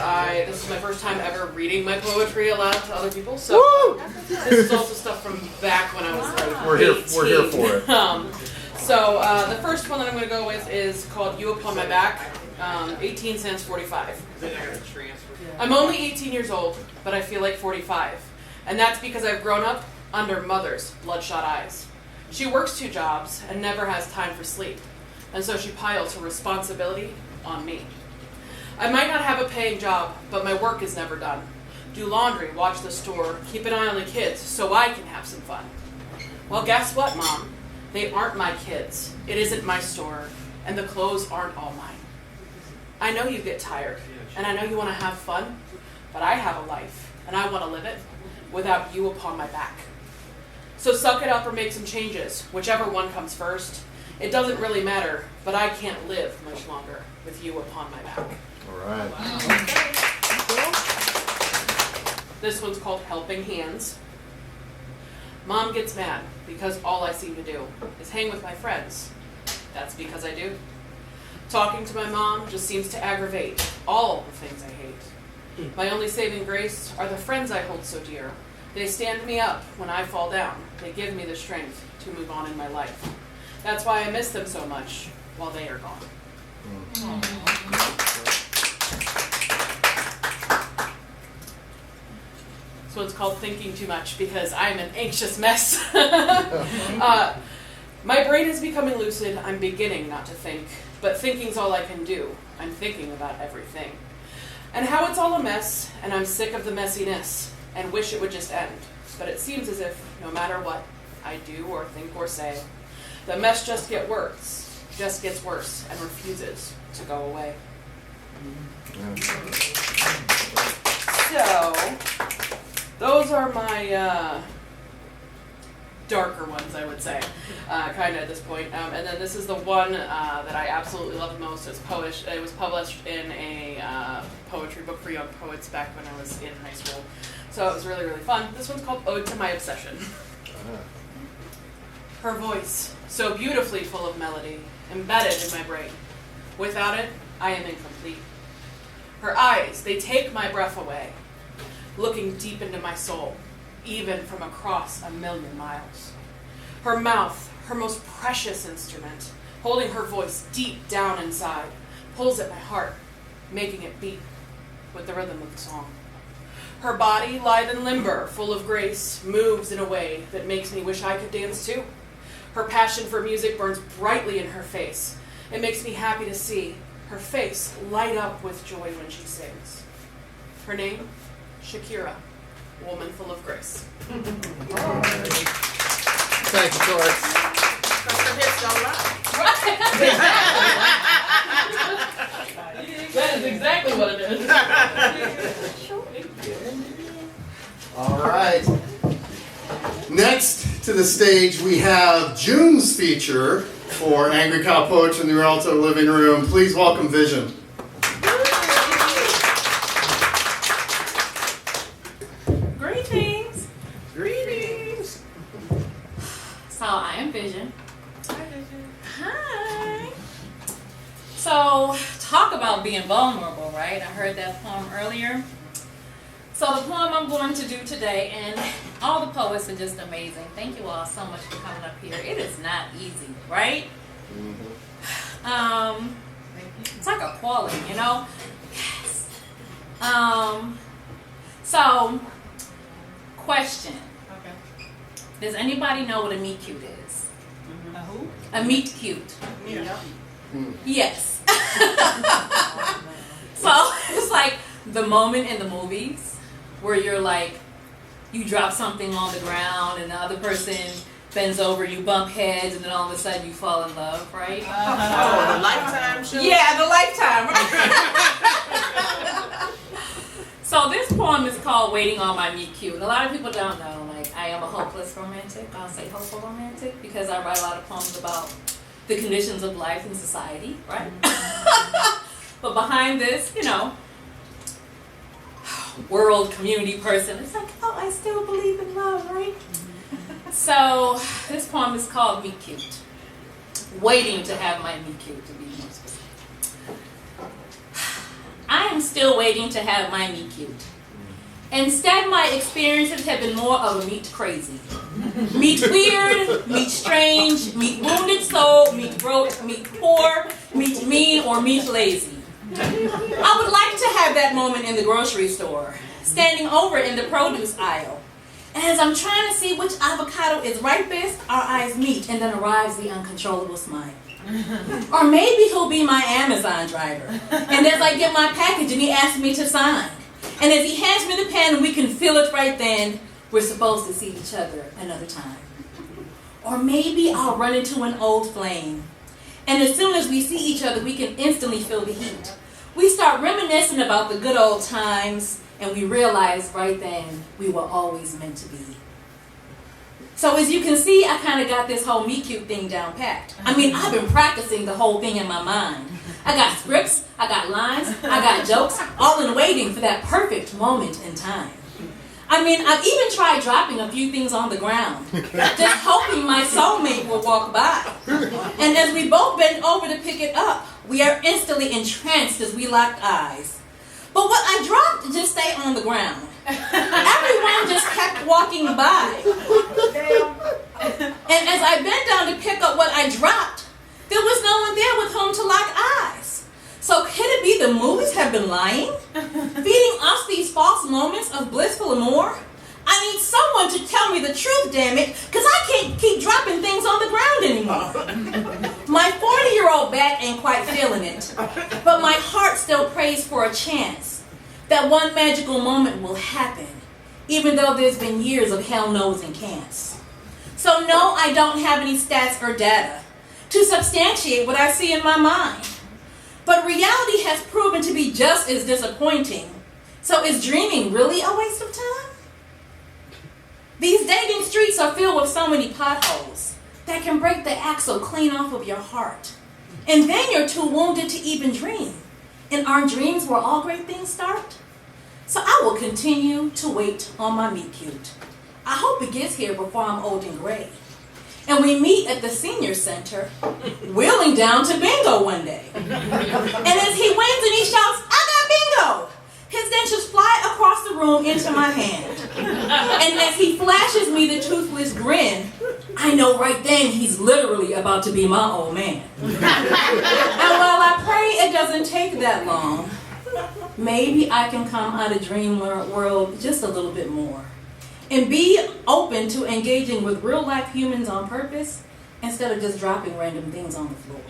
this is my first time ever reading my poetry aloud to other people. So this is also stuff from back when I was like We're here for it. So the first one that I'm going to go with is called "You Upon My Back." 18 cents 45. I'm only 18 years old, but I feel like 45, and that's because I've grown up under mother's bloodshot eyes. She works 2 jobs and never has time for sleep. And so she piles her responsibility on me. I might not have a paying job, but my work is never done. Do laundry, watch the store, keep an eye on the kids so I can have some fun. Well, guess what, Mom? They aren't my kids. It isn't my store, and the clothes aren't all mine. I know you get tired, and I know you want to have fun, but I have a life, and I want to live it without you upon my back. So suck it up or make some changes, whichever one comes first. It doesn't really matter, but I can't live much longer with you upon my back. All right. This one's called Helping Hands. Mom gets mad because all I seem to do is hang with my friends. That's because I do. Talking to my mom just seems to aggravate all the things I hate. My only saving grace are the friends I hold so dear. They stand me up when I fall down. They give me the strength to move on in my life. That's why I miss them so much while they are gone. So it's called Thinking Too Much because I'm an anxious mess. My brain is becoming lucid. I'm beginning not to think. But thinking's all I can do. I'm thinking about everything. And how it's all a mess, and I'm sick of the messiness and wish it would just end. But it seems as if no matter what I do or think or say, the mess just gets worse, and refuses to go away. So, those are my darker ones, I would say, kind of at this point. And then this is the one that I absolutely love the most. It was published in a poetry book for young poets back when I was in high school. So it was really, really fun. This one's called Ode to My Obsession. Her voice, so beautifully full of melody, embedded in my brain. Without it, I am incomplete. Her eyes, they take my breath away, looking deep into my soul, even from across 1,000,000 miles. Her mouth, her most precious instrument, holding her voice deep down inside, pulls at my heart, making it beat with the rhythm of the song. Her body, lithe and limber, full of grace, moves in a way that makes me wish I could dance too. Her passion for music burns brightly in her face. It makes me happy to see her face light up with joy when she sings. Her name, Shakira, woman full of grace. Thank you, Torrix. That is exactly what it is. All right. Next to the stage, we have June's feature for Angry Cow Poetry in the Rialto Living Room. Please welcome Vision. Greetings. Greetings. So I am Vision. Hi, Vision. Hi. So talk about being vulnerable, right? I heard that poem earlier. So the poem I'm going to do today, and all the poets are just amazing. Thank you all so much for coming up here. It is not easy, right? Mm-hmm. It's like a quality, you know? Yes. So, question. Okay. Does anybody know what a meet cute is? Mm-hmm. A who? A meet cute. Yeah. Yes. So it's like the moment in the movies where you're like, you drop something on the ground and the other person bends over, you bump heads, and then all of a sudden you fall in love, right? Oh, the Lifetime show? Yeah, the Lifetime. So this poem is called Waiting on My Meet Cute. And a lot of people don't know, like, I am a hopeless romantic. I'll say hopeful romantic because I write a lot of poems about the conditions of life and society, right? But behind this, you know, world community person, it's like, oh, I still believe in love, right? So this poem is called Meet Cute. Waiting to have my meet cute, to be more specific. I am still waiting to have my meet cute. Instead, my experiences have been more of a meet crazy. Meet weird, meet strange, meet wounded soul, meet broke, meet poor, meet mean, or meet lazy. I would like to have that moment in the grocery store, standing over in the produce aisle. And as I'm trying to see which avocado is ripest, our eyes meet and then arrives the uncontrollable smile. Or maybe he'll be my Amazon driver. And as I get my package and he asks me to sign. And as he hands me the pen and we can feel it right then, we're supposed to see each other another time. Or maybe I'll run into an old flame. And as soon as we see each other, we can instantly feel the heat. We start reminiscing about the good old times, and we realize right then we were always meant to be. So as you can see, I kind of got this whole meet cute thing down packed. I mean, I've been practicing the whole thing in my mind. I got scripts, I got lines, I got jokes, all in waiting for that perfect moment in time. I mean, I've even tried dropping a few things on the ground, just hoping my soulmate will walk by. And as we both bend over to pick it up, we are instantly entranced as we lock eyes. But what I dropped just stayed on the ground. Everyone just kept walking by. And as I bent down to pick up what I dropped, there was no one there with whom to lock eyes. So could it be the movies have been lying? Feeding us these false moments of blissful amour? I need someone to tell me the truth, damn it, because I can't keep dropping things on the ground anymore. My 40-year-old back ain't quite feeling it, but my heart still prays for a chance that one magical moment will happen, even though there's been years of hell knows and can'ts. So no, I don't have any stats or data to substantiate what I see in my mind. But reality has proven to be just as disappointing. So is dreaming really a waste of time? These dating streets are filled with so many potholes that can break the axle clean off of your heart. And then you're too wounded to even dream. And aren't dreams where all great things start? So I will continue to wait on my meet cute. I hope it gets here before I'm old and gray. And we meet at the senior center, wheeling down to bingo one day. And as he wins and he shouts, I got bingo! His dentures fly across the room into my hand. And as he flashes me the toothless grin, I know right then he's literally about to be my old man. And while I pray it doesn't take that long, maybe I can come out of dream world just a little bit more. And be open to engaging with real life humans on purpose instead of just dropping random things on the floor.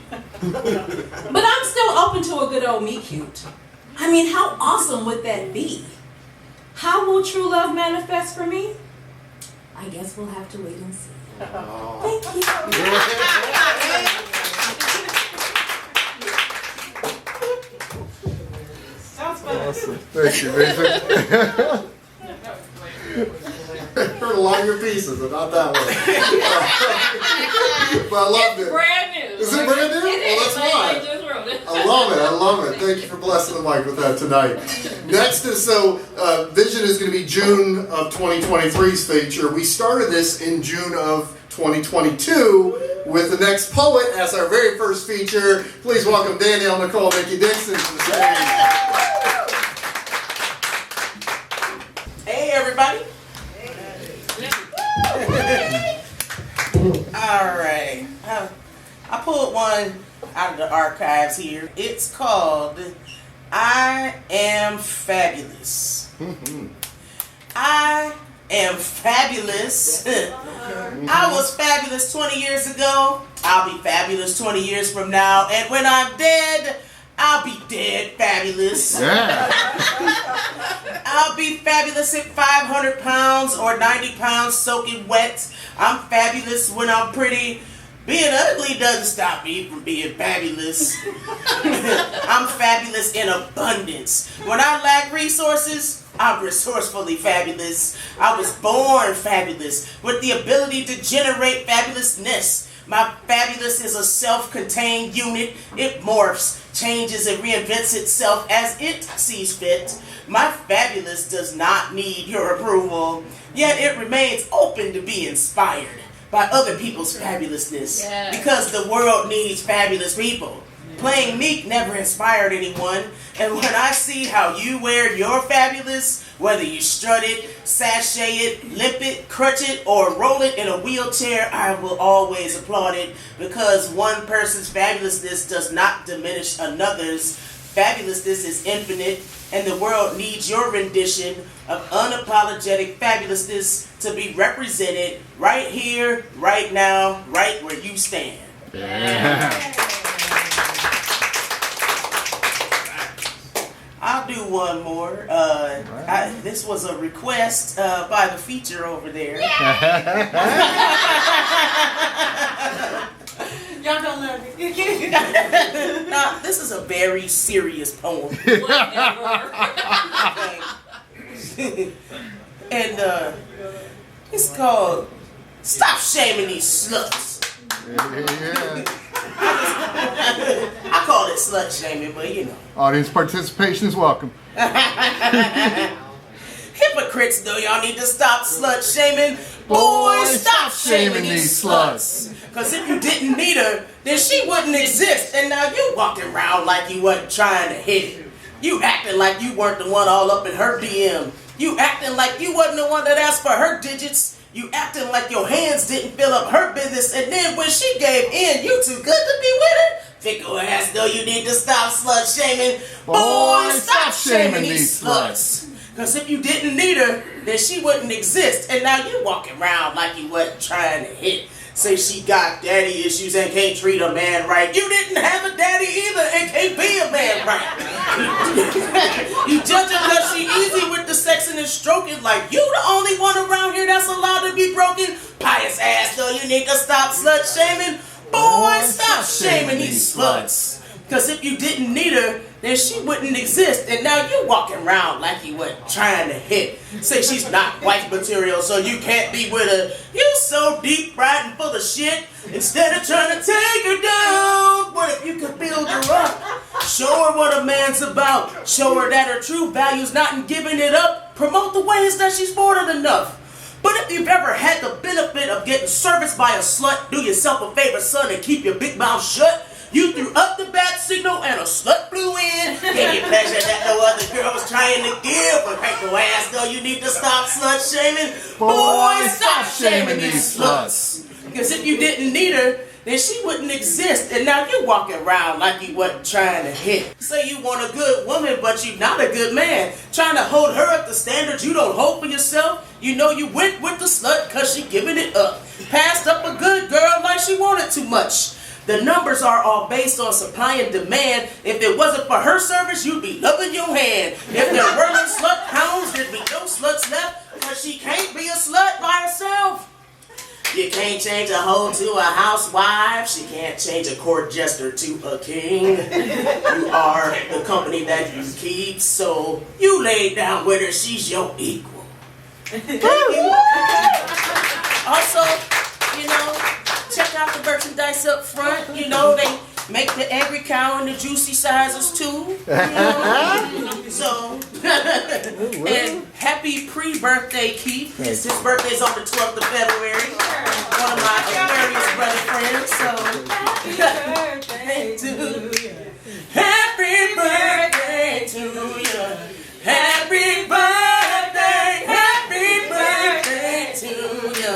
But I'm still open to a good old meet cute. I mean, how awesome would that be? How will true love manifest for me? I guess we'll have to wait and see. Thank you. Sounds fun. Awesome. Thank you, Nathan. Heard a lot of your pieces, but not that one. But I loved it. Brand new. Is it brand new? Well, that's why. I just wrote it. I love it. I love it. Thank you for blessing the mic with that tonight. Next is Vision is going to be June of 2023's feature. We started this in June of 2022 with the next poet as our very first feature. Please welcome Danielle, Nicole, Nikki, Dixon to the stage. Hey, everybody. All right. I pulled one out of the archives here. It's called I Am Fabulous. I am fabulous. I was fabulous 20 years ago. I'll be fabulous 20 years from now. And when I'm dead, I'll be dead fabulous. Yeah. I'll be fabulous at 500 pounds or 90 pounds soaking wet. I'm fabulous when I'm pretty. Being ugly doesn't stop me from being fabulous. I'm fabulous in abundance. When I lack resources, I'm resourcefully fabulous. I was born fabulous with the ability to generate fabulousness. My fabulous is a self-contained unit. It morphs, changes, and reinvents itself as it sees fit. My fabulous does not need your approval, yet it remains open to be inspired by other people's fabulousness, because the world needs fabulous people. Playing meek never inspired anyone, and when I see how you wear your fabulous, whether you strut it, sashay it, limp it, crutch it, or roll it in a wheelchair, I will always applaud it, because one person's fabulousness does not diminish another's. Fabulousness is infinite, and the world needs your rendition of unapologetic fabulousness to be represented right here, right now, right where you stand. Yeah. I'll do one more. This was a request by the feature over there. Y'all don't love it. Now, this is a very serious poem. And it's called Stop Shaming These Sluts. Yeah. I call it slut shaming, but you know. Audience participation is welcome. Hypocrites, though, y'all need to stop slut shaming. Boys, stop shaming these sluts. Because if you didn't need her, then she wouldn't exist. And now you walking around like you wasn't trying to hit it. You acting like you weren't the one all up in her DM. You acting like you wasn't the one that asked for her digits. You acting like your hands didn't fill up her business. And then when she gave in, you too good to be with her? Fickle ass, though, you need to stop slut shaming. Boys, stop shaming these sluts. Because if you didn't need her, then she wouldn't exist. And now you walking around like you wasn't trying to hit. Say she got daddy issues and can't treat a man right. You didn't have a daddy either and can't be a man right. You judge her because she easy with the sexing and stroking like you the only one around here that's allowed to be broken. Pious ass, though, you need to stop slut shaming. Boys, stop shaming these sluts. Because if you didn't need her, then she wouldn't exist. And now you walking around like you weren't trying to hit. Say she's not wife material, so you can't be with her. You so deep fried and full of shit. Instead of trying to take her down, what if you could build her up? Show her what a man's about. Show her that her true value's not in giving it up. Promote the ways that she's more than enough. But if you've ever had the benefit of getting serviced by a slut, do yourself a favor, son, and keep your big mouth shut. You threw up the bat signal and a slut flew in. Gave you pleasure that no other girl was trying to give. But paper ass, though, you need to stop slut shaming. Boys, stop shaming these sluts. Because if you didn't need her, then she wouldn't exist. And now you're walking around like you wasn't trying to hit. Say you want a good woman, but you're not a good man. Trying to hold her up to standards you don't hold for yourself. You know you went with the slut because she giving it up. Passed up a good girl like she wanted too much. The numbers are all based on supply and demand. If it wasn't for her service, you'd be loving your hand. If there weren't slut hounds, there'd be no sluts left, because she can't be a slut by herself. You can't change a hoe to a housewife. She can't change a court jester to a king. You are the company that you keep, so you lay down with her. She's your equal. Also, you know, check out the merchandise up front. You know, they make the angry cow and the juicy sizes too. You know? So, and happy pre-birthday, Keith. His birthday's on the 12th of February. One of my Aquarius brother friends. So, happy birthday to you. Happy birthday to you. Happy birthday. Happy birthday to you.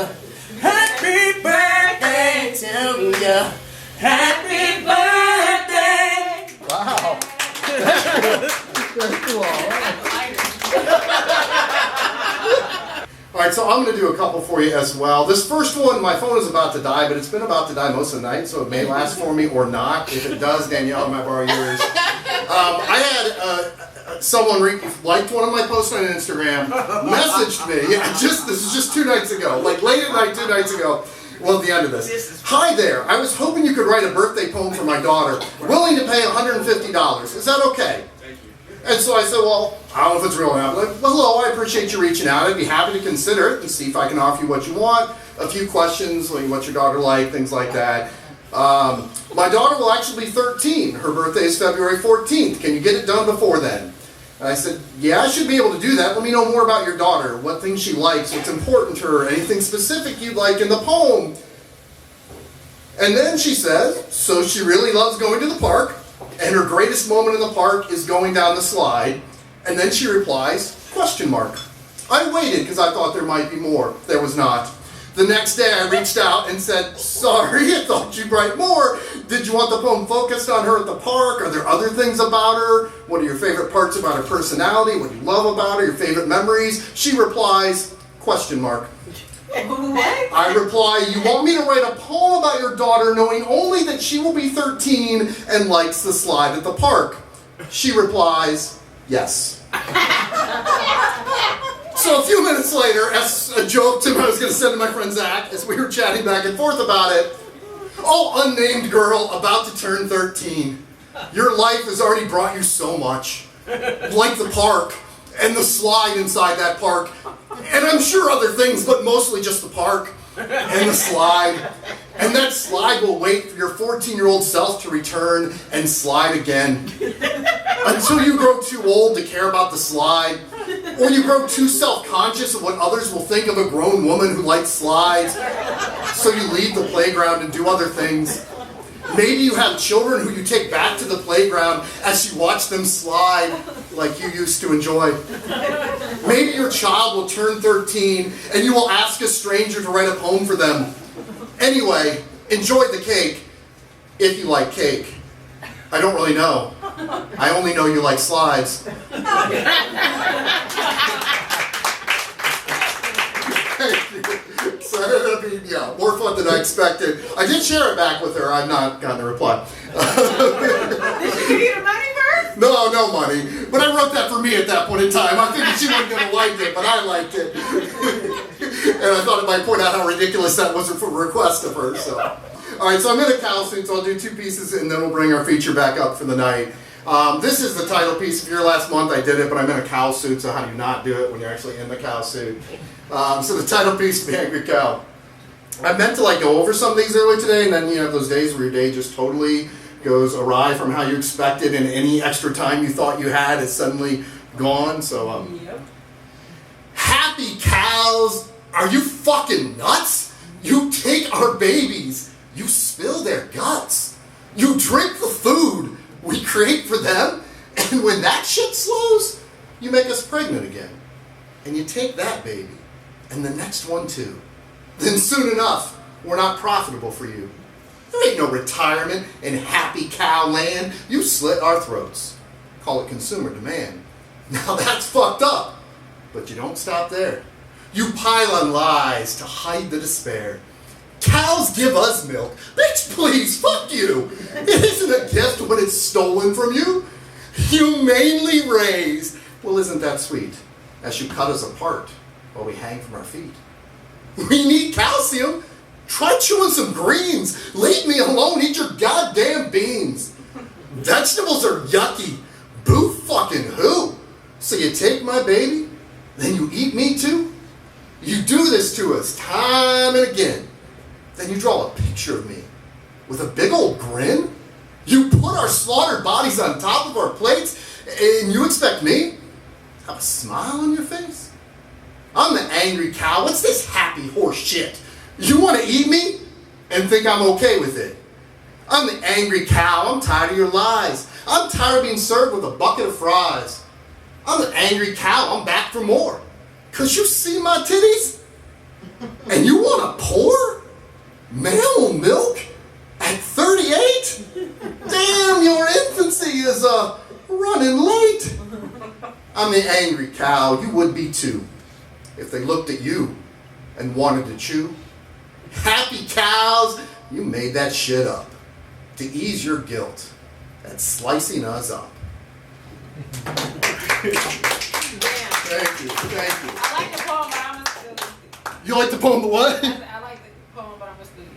Happy birthday to you. Happy birthday. Wow. That's cool. All right, so I'm going to do a couple for you as well. This first one, my phone is about to die, but it's been about to die most of the night, so it may last for me or not. If it does, Danielle, I might borrow yours. I had someone liked one of my posts on Instagram, messaged me. This is just 2 nights ago, like late at night 2 nights ago. Well, at the end of this. Hi there. I was hoping you could write a birthday poem for my daughter. Willing to pay $150. Is that okay? Thank you. And so I said, well, I don't know if it's real or not. Like, well, hello, I appreciate you reaching out. I'd be happy to consider it and see if I can offer you what you want. A few questions, like what's your daughter like, things like that. My daughter will actually be 13. Her birthday is February 14th. Can you get it done before then? And I said, yeah, I should be able to do that. Let me know more about your daughter, what things she likes, what's important to her, anything specific you'd like in the poem. And then she says, so she really loves going to the park, and her greatest moment in the park is going down the slide. And then she replies, question mark. I waited because I thought there might be more. There was not. The next day I reached out and said, sorry, I thought you'd write more. Did you want the poem focused on her at the park? Are there other things about her? What are your favorite parts about her personality? What do you love about her? Your favorite memories? She replies, question mark. What? I reply, you want me to write a poem about your daughter knowing only that she will be 13 and likes the slide at the park? She replies, yes. So a few minutes later, as a joke I was going to send to my friend Zach, as we were chatting back and forth about it, oh, unnamed girl about to turn 13. Your life has already brought you so much. Like the park, and the slide inside that park, and I'm sure other things, but mostly just the park, and the slide. And that slide will wait for your 14-year-old self to return and slide again. Until you grow too old to care about the slide, or you grow too self-conscious of what others will think of a grown woman who likes slides, so you leave the playground and do other things. Maybe you have children who you take back to the playground as you watch them slide like you used to enjoy. Maybe your child will turn 13 and you will ask a stranger to write a poem for them. Anyway, enjoy the cake, if you like cake. I don't really know. I only know you like slides. So it ended up being, more fun than I expected. I did share it back with her. I've not gotten a reply. Did she give you the money first? No money. But I wrote that for me at that point in time. I figured she wasn't going to like it, but I liked it. And I thought it might point out how ridiculous that was for a request of her. So, all right, so I'm in a cow suit, so I'll do 2 pieces, and then we'll bring our feature back up for the night. This is the title piece. If you're last month, I did it, but I'm in a cow suit, so how do you not do it when you're actually in the cow suit? So the title piece, The Angry Cow. I meant to go over some of these earlier today, and then you have those days where your day just totally goes awry from how you expected, and any extra time you thought you had is suddenly gone. So, Happy cows, are you fucking nuts? You take our babies, you spill their guts, you drink the food we create for them, and when that shit slows, you make us pregnant again. And you take that baby, and the next one too. Then soon enough, we're not profitable for you. There ain't no retirement in happy cow land. You slit our throats. Call it consumer demand. Now that's fucked up. But you don't stop there. You pile on lies to hide the despair. Cows give us milk. Bitch, please, fuck you. It isn't a gift when it's stolen from you. Humanely raised. Well, isn't that sweet? As you cut us apart while we hang from our feet. We need calcium. Try chewing some greens. Leave me alone. Eat your goddamn beans. Vegetables are yucky. Boo fucking who? So you take my baby, then you eat me too? You do this to us time and again. Then you draw a picture of me with a big old grin. You put our slaughtered bodies on top of our plates, and you expect me to have a smile on your face? I'm the angry cow. What's this happy horse shit? You want to eat me and think I'm okay with it? I'm the angry cow. I'm tired of your lies. I'm tired of being served with a bucket of fries. I'm the angry cow. I'm back for more. Cause you see my titties? And you want to pour male milk at 38? Damn, your infancy is running late. I'm the angry cow. You would be too if they looked at you and wanted to chew. Happy cows, you made that shit up to ease your guilt at slicing us up Thank you. I like the poem, but I'm a student. You like the poem, the what? I like the poem, but I'm a student.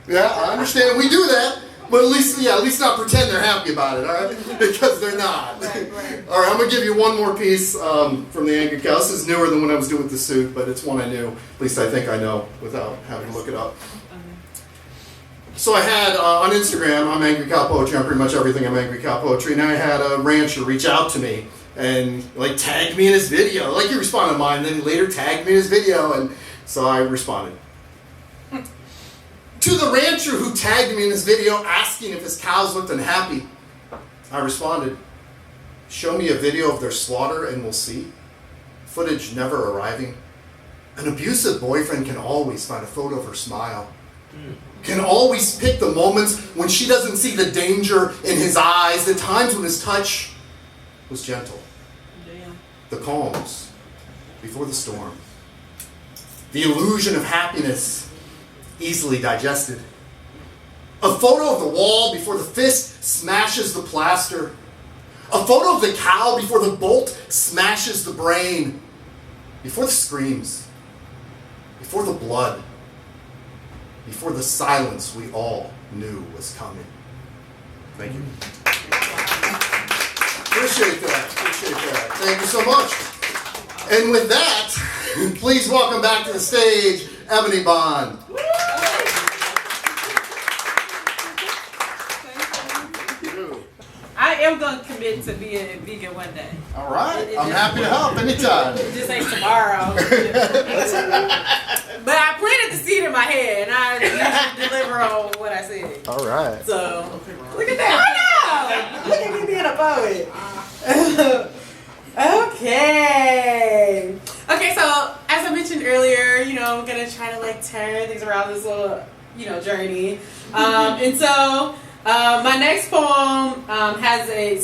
Yeah, I understand. We do that, but at least not pretend they're happy about it, all right? Because they're not. Right. All right, I'm gonna give you one more piece from the Angry Cow. This is newer than when I was doing the suit, but it's one I knew. At least I think I know without having to look it up. So I had on Instagram, I'm Angry Cow Poetry. I'm pretty much everything I'm Angry Cow Poetry. And I had a rancher reach out to me and like tagged me in his video. Like he responded to mine, and then he later tagged me in his video, and so I responded. To the rancher who tagged me in his video asking if his cows looked unhappy, I responded, show me a video of their slaughter and we'll see. Footage never arriving. An abusive boyfriend can always find a photo of her smile. Can always pick the moments when she doesn't see the danger in his eyes, the times when his touch was gentle. The calms before the storm. The illusion of happiness easily digested. A photo of the wall before the fist smashes the plaster. A photo of the cow before the bolt smashes the brain. Before the screams. Before the blood. Before the silence we all knew was coming. Thank you. Appreciate that. Thank you so much. And with that, please welcome back to the stage, EbaNee Bond. I am going to commit to being a vegan one day. All right. I'm happy to help anytime. It just ain't tomorrow. But I planted the seed in my head, and I usually deliver on what I said. All right. So, look at that. I know. Look at me being a poet. Okay. Okay, so as I mentioned earlier, I'm going to try to like turn things around this little, journey. And so my next poem has I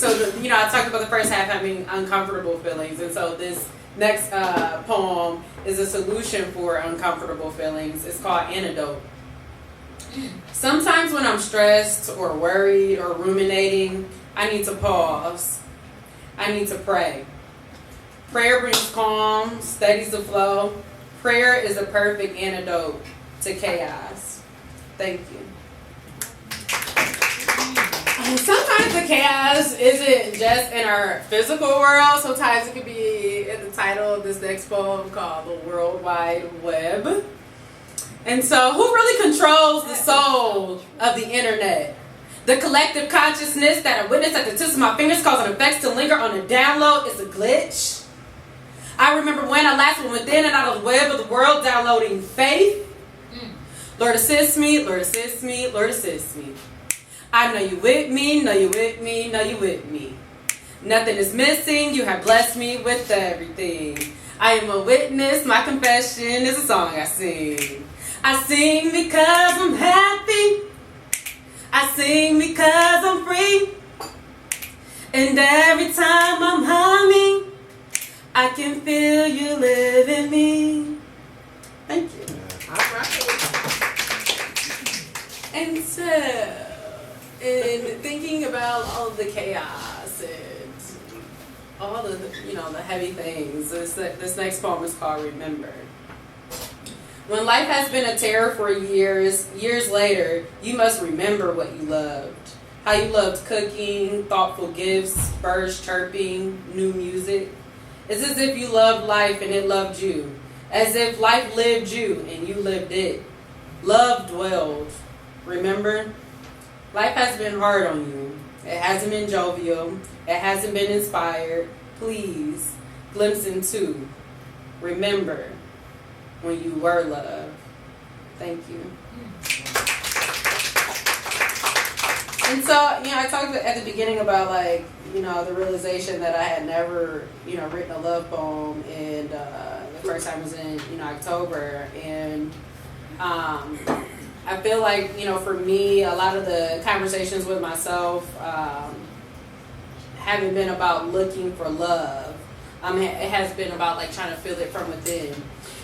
talked about the first half having uncomfortable feelings. And so this next poem is a solution for uncomfortable feelings. It's called Antidote. Sometimes when I'm stressed or worried or ruminating, I need to pause. I need to pray. Prayer brings calm, steadies the flow. Prayer is a perfect antidote to chaos. Thank you. Sometimes the chaos isn't just in our physical world. Sometimes it could be in the title of this next poem called The World Wide Web. And so who really controls the soul of the internet? The collective consciousness that I witness at the tips of my fingers causing effects to linger on the download is a glitch. I remember when I last went within and out of the web of the world downloading faith. Lord assist me, Lord assist me, Lord assist me. I know you with me, know you with me, know you with me. Nothing is missing, you have blessed me with everything. I am a witness, my confession is a song I sing. I sing because I'm happy. I sing because I'm free. And every time I'm humming, I can feel you live in me. Thank you. All right. And so, in thinking about all of the chaos and all the, the heavy things, this next poem is called Remember. When life has been a terror for years later, you must remember what you loved. How you loved cooking, thoughtful gifts, birds chirping, new music. It's as if you loved life and it loved you. As if life lived you and you lived it. Love dwelled. Remember? Life has been hard on you. It hasn't been jovial. It hasn't been inspired. Please, glimpse into. Remember when you were loved. Thank you. And so, I talked at the beginning about the realization that I had never, written a love poem, and the first time was in, October, and I feel like, for me, a lot of the conversations with myself haven't been about looking for love. It has been about trying to feel it from within.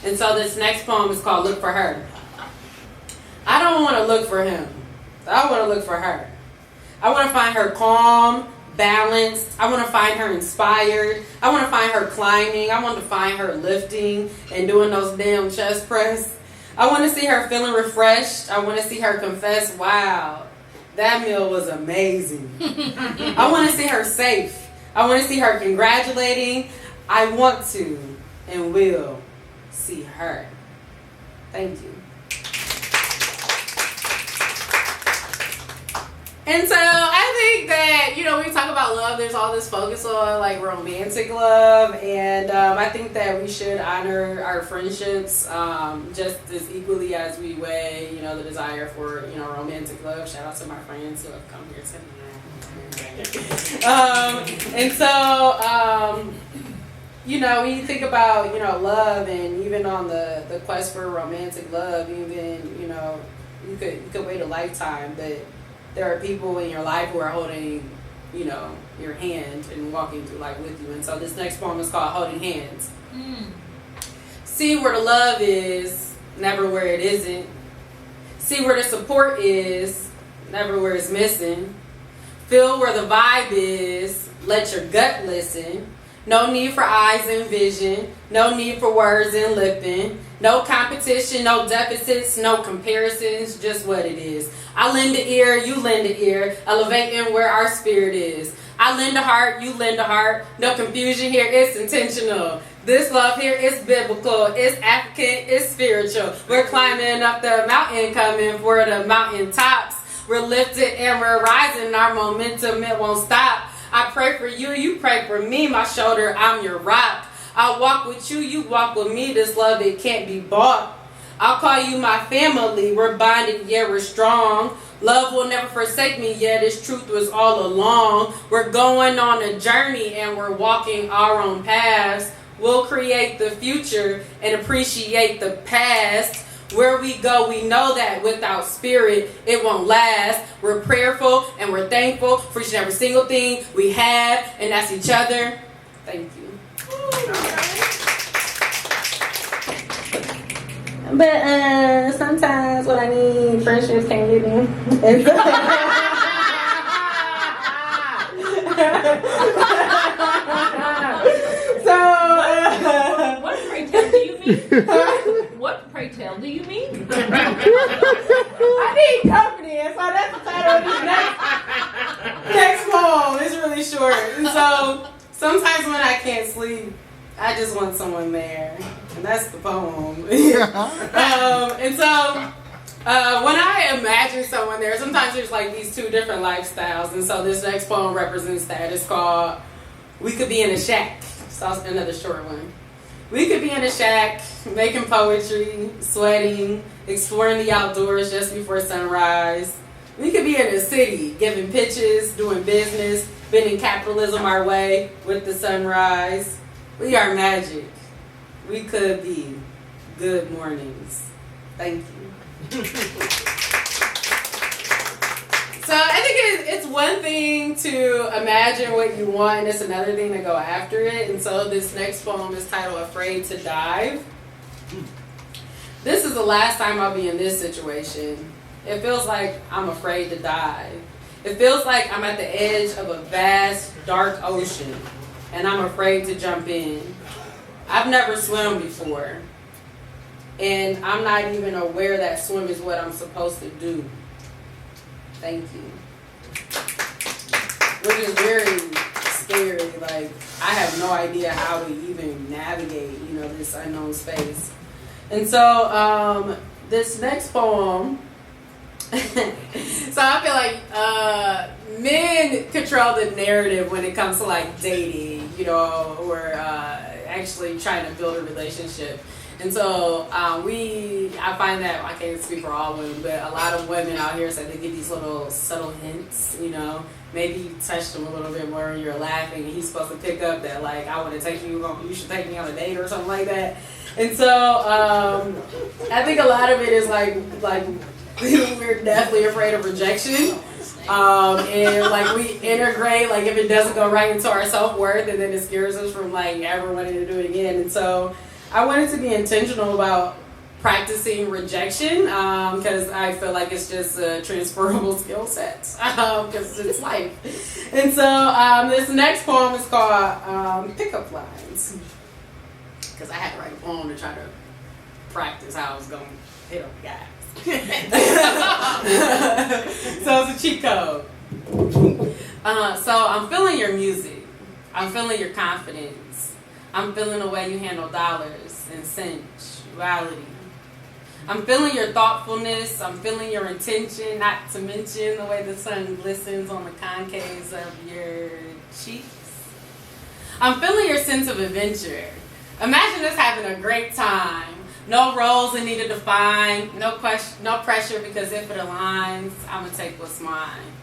And so this next poem is called Look for Her. I don't want to look for him. I want to look for her. I want to find her calm, balanced. I want to find her inspired. I want to find her climbing. I want to find her lifting and doing those damn chest press. I want to see her feeling refreshed. I want to see her confess, wow, that meal was amazing. I want to see her safe. I want to see her congratulating. I want to and will see her. Thank you. And so I think that, you know, when we talk about love, there's all this focus on like romantic love. And I think that we should honor our friendships just as equally as we weigh, you know, the desire for, you know, romantic love. Shout out to my friends who have come here tonight. And so, you know, when you think about, you know, love and even on the quest for romantic love, even, you know, you could wait a lifetime, but there are people in your life who are holding, you know, your hand and walking through life with you. And so this next poem is called Holding Hands. See where the love is, never where it isn't. See where the support is, never where it's missing. Feel where the vibe is, let your gut listen. No need for eyes and vision, no need for words and lipping. No competition, no deficits, no comparisons, just what it is. I lend an ear, you lend an ear, elevating where our spirit is. I lend a heart, you lend a heart. No confusion here, it's intentional. This love here is biblical, it's African, it's spiritual. We're climbing up the mountain, coming for the mountain tops. We're lifted and we're rising, our momentum, it won't stop. I pray for you, you pray for me, my shoulder, I'm your rock. I'll walk with you, you walk with me, this love, it can't be bought. I'll call you my family, we're bonded, yeah, we're strong. Love will never forsake me, yeah, this truth was all along. We're going on a journey and we're walking our own paths. We'll create the future and appreciate the past. Where we go, we know that without spirit, it won't last. We're prayerful and we're thankful for each and every single thing we have, and that's each other. Thank you. But sometimes what I need, friendships can't get me. So, what pray tell do you mean? What pray tell do you mean? I need company, and so that's the title of this next poem. It's really short, and so sometimes when I can't sleep, I just want someone there, and that's the poem. And so when I imagine someone there, sometimes there's like these two different lifestyles, and so this next poem represents that. It's called We Could Be in a Shack. So another short one. We could be in a shack, making poetry, sweating, exploring the outdoors just before sunrise. We could be in a city, giving pitches, doing business, bending capitalism our way with the sunrise. We are magic. We could be good mornings. Thank you. So I think it's one thing to imagine what you want, and it's another thing to go after it. And so this next poem is titled Afraid to Dive. This is the last time I'll be in this situation. It feels like I'm afraid to dive. It feels like I'm at the edge of a vast, dark ocean, and I'm afraid to jump in. I've never swum before, and I'm not even aware that swim is what I'm supposed to do. Thank you. Which is very scary. Like, I have no idea how to even navigate, you know, this unknown space. And so, this next poem, so I feel like men control the narrative when it comes to like dating, you know, or actually trying to build a relationship. And so I find that, I can't speak for all women, but a lot of women out here say they get these little subtle hints, you know. Maybe you touched them a little bit more and you're laughing and he's supposed to pick up that, like, I want to take you, you should take me on a date or something like that. And so I think a lot of it is like we're definitely afraid of rejection. And like we integrate, like if it doesn't go right into our self-worth, and then it scares us from like ever wanting to do it again. And so I wanted to be intentional about practicing rejection because I feel like it's just a transferable skill set because it's life. And so this next poem is called Pickup Lines because I had to write a poem to try to practice how I was going to hit on the guys. So it's a cheat code. So I'm feeling your music. I'm feeling your confidence. I'm feeling the way you handle dollars and sensuality. I'm feeling your thoughtfulness. I'm feeling your intention, not to mention the way the sun glistens on the concaves of your cheeks. I'm feeling your sense of adventure. Imagine us having a great time. No roles that need to define, no pressure because if it aligns, I'm going to take what's mine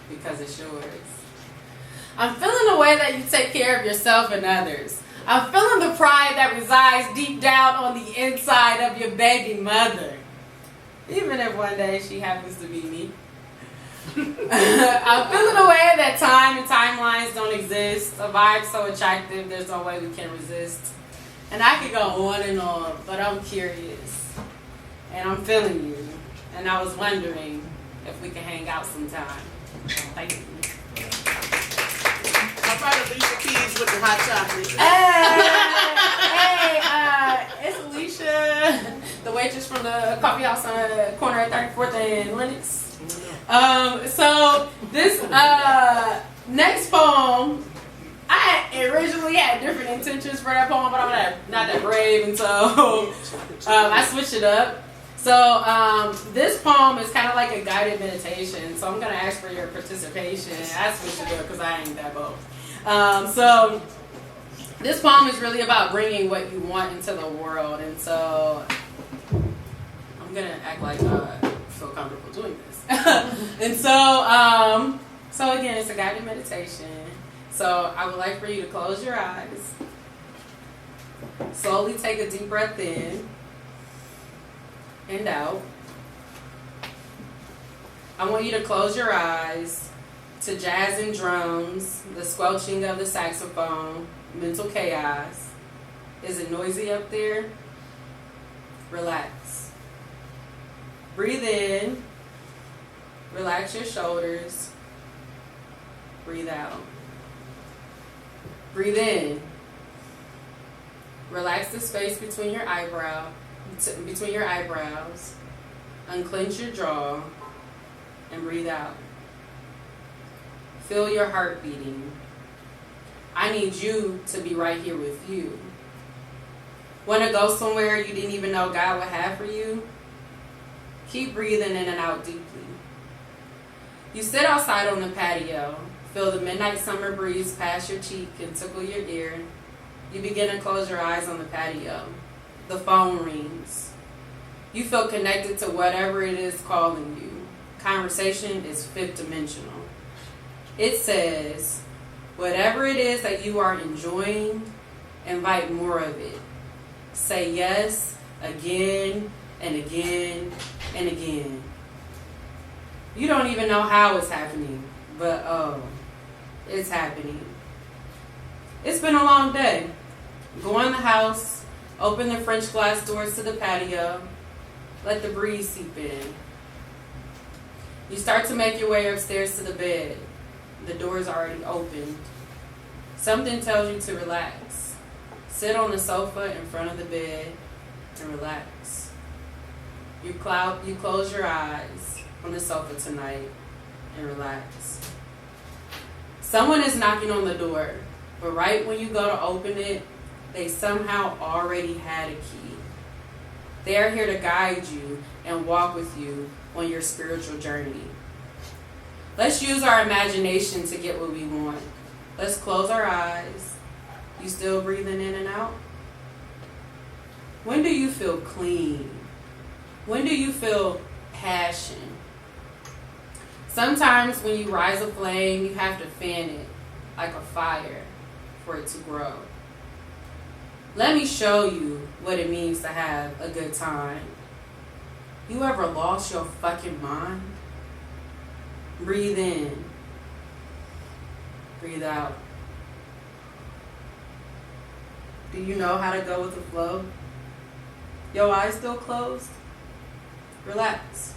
because it's yours. I'm feeling the way that you take care of yourself and others. I'm feeling the pride that resides deep down on the inside of your baby mother. Even if one day she happens to be me. I'm feeling the way that time and timelines don't exist. A vibe so attractive, there's no way we can resist. And I could go on, but I'm curious. And I'm feeling you. And I was wondering if we can hang out sometime. Thank you. I'm proud of Alicia Keys with the hot chocolate. Hey, it's Alicia, the waitress from the coffee house on the corner at 34th and Lennox. So this next poem, I originally had different intentions for that poem, but I'm not that brave, and so I switched it up. So this poem is kind of like a guided meditation, so I'm going to ask for your participation. I switched it up because I ain't that bold. So this poem is really about bringing what you want into the world, and so I'm going to act like I feel comfortable doing this. And so again, it's a guided meditation. So I would like for you to close your eyes. Slowly take a deep breath in and out. I want you to close your eyes to jazz and drums, the squelching of the saxophone, mental chaos. Is it noisy up there? Relax. Breathe in. Relax your shoulders. Breathe out. Breathe in. Relax the space between your eyebrows. Unclench your jaw and breathe out. Feel your heart beating. I need you to be right here with you. Want to go somewhere you didn't even know God would have for you? Keep breathing in and out deeply. You sit outside on the patio. Feel the midnight summer breeze pass your cheek and tickle your ear. You begin to close your eyes on the patio. The phone rings. You feel connected to whatever it is calling you. Conversation is fifth dimensional. It says, whatever it is that you are enjoying, invite more of it. Say yes again and again and again. You don't even know how it's happening, but oh, it's happening. It's been a long day. Go in the house, open the French glass doors to the patio, let the breeze seep in. You start to make your way upstairs to the bed. The door's already opened. Something tells you to relax. Sit on the sofa in front of the bed and relax. You close your eyes on the sofa tonight and relax. Someone is knocking on the door, but right when you go to open it, they somehow already had a key. They are here to guide you and walk with you on your spiritual journey. Let's use our imagination to get what we want. Let's close our eyes. You still breathing in and out? When do you feel clean? When do you feel passion? Sometimes when you rise a flame, you have to fan it like a fire for it to grow. Let me show you what it means to have a good time. You ever lost your fucking mind? Breathe in. Breathe out. Do you know how to go with the flow? Your eyes still closed? Relax.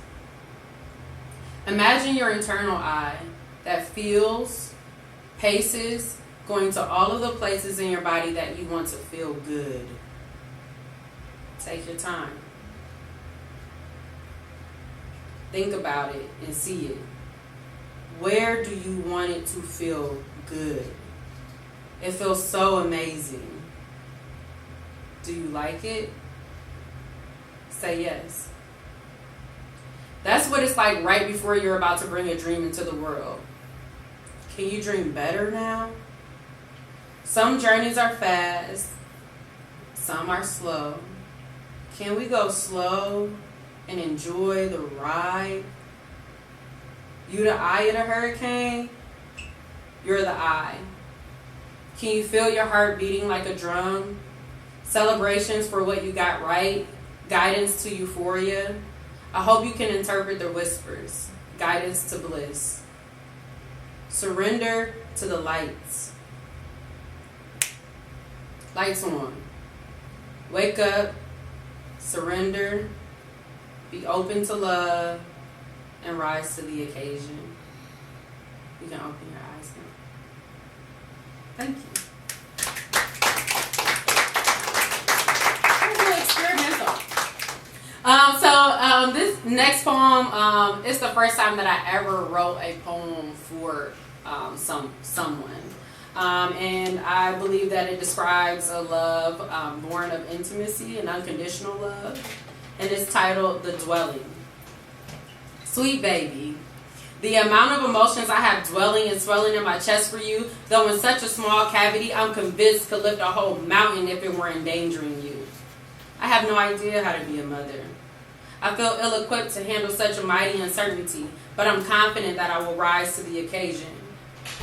Imagine your internal eye that feels, paces, going to all of the places in your body that you want to feel good. Take your time. Think about it and see it. Where do you want it to feel good? It feels so amazing. Do you like it? Say yes. That's what it's like right before you're about to bring a dream into the world. Can you dream better now? Some journeys are fast, some are slow. Can we go slow and enjoy the ride? You the eye of the hurricane, you're the eye. Can you feel your heart beating like a drum? Celebrations for what you got right, guidance to euphoria. I hope you can interpret the whispers, guidance to bliss. Surrender to the lights. Lights on. Wake up, surrender, be open to love, and rise to the occasion. You can open your eyes now. Thank you. This next poem, it's the first time that I ever wrote a poem for someone. And I believe that it describes a love born of intimacy and unconditional love. And it's titled The Dwelling. Sweet baby, the amount of emotions I have dwelling and swelling in my chest for you, though in such a small cavity, I'm convinced could lift a whole mountain if it were endangering you. I have no idea how to be a mother. I feel ill-equipped to handle such a mighty uncertainty, but I'm confident that I will rise to the occasion.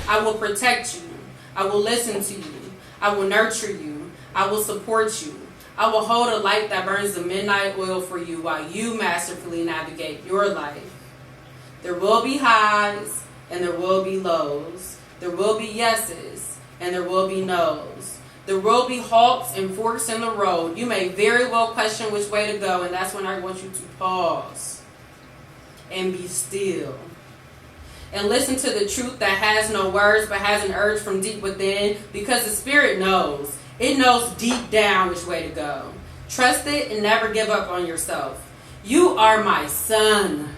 I will protect you. I will listen to you. I will nurture you. I will support you. I will hold a light that burns the midnight oil for you while you masterfully navigate your life. There will be highs and there will be lows. There will be yeses and there will be no's. There will be halts and forks in the road. You may very well question which way to go, and that's when I want you to pause and be still. And listen to the truth that has no words but has an urge from deep within, because the spirit knows. It knows deep down which way to go. Trust it and never give up on yourself. You are my son.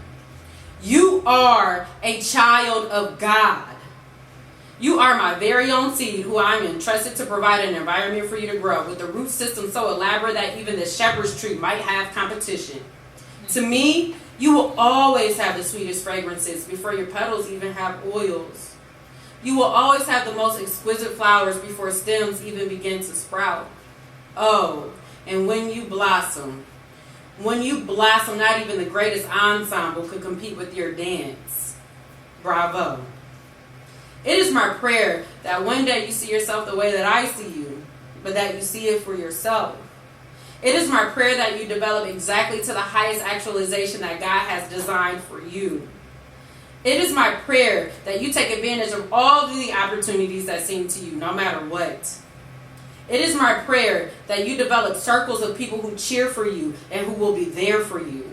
You are a child of God. You are my very own seed who I am entrusted to provide an environment for you to grow with a root system so elaborate that even the shepherd's tree might have competition. To me, you will always have the sweetest fragrances before your petals even have oils. You will always have the most exquisite flowers before stems even begin to sprout. Oh, and when you blossom, not even the greatest ensemble could compete with your dance. Bravo. It is my prayer that one day you see yourself the way that I see you, but that you see it for yourself. It is my prayer that you develop exactly to the highest actualization that God has designed for you. It is my prayer that you take advantage of all the opportunities that seem to you, no matter what. It is my prayer that you develop circles of people who cheer for you and who will be there for you.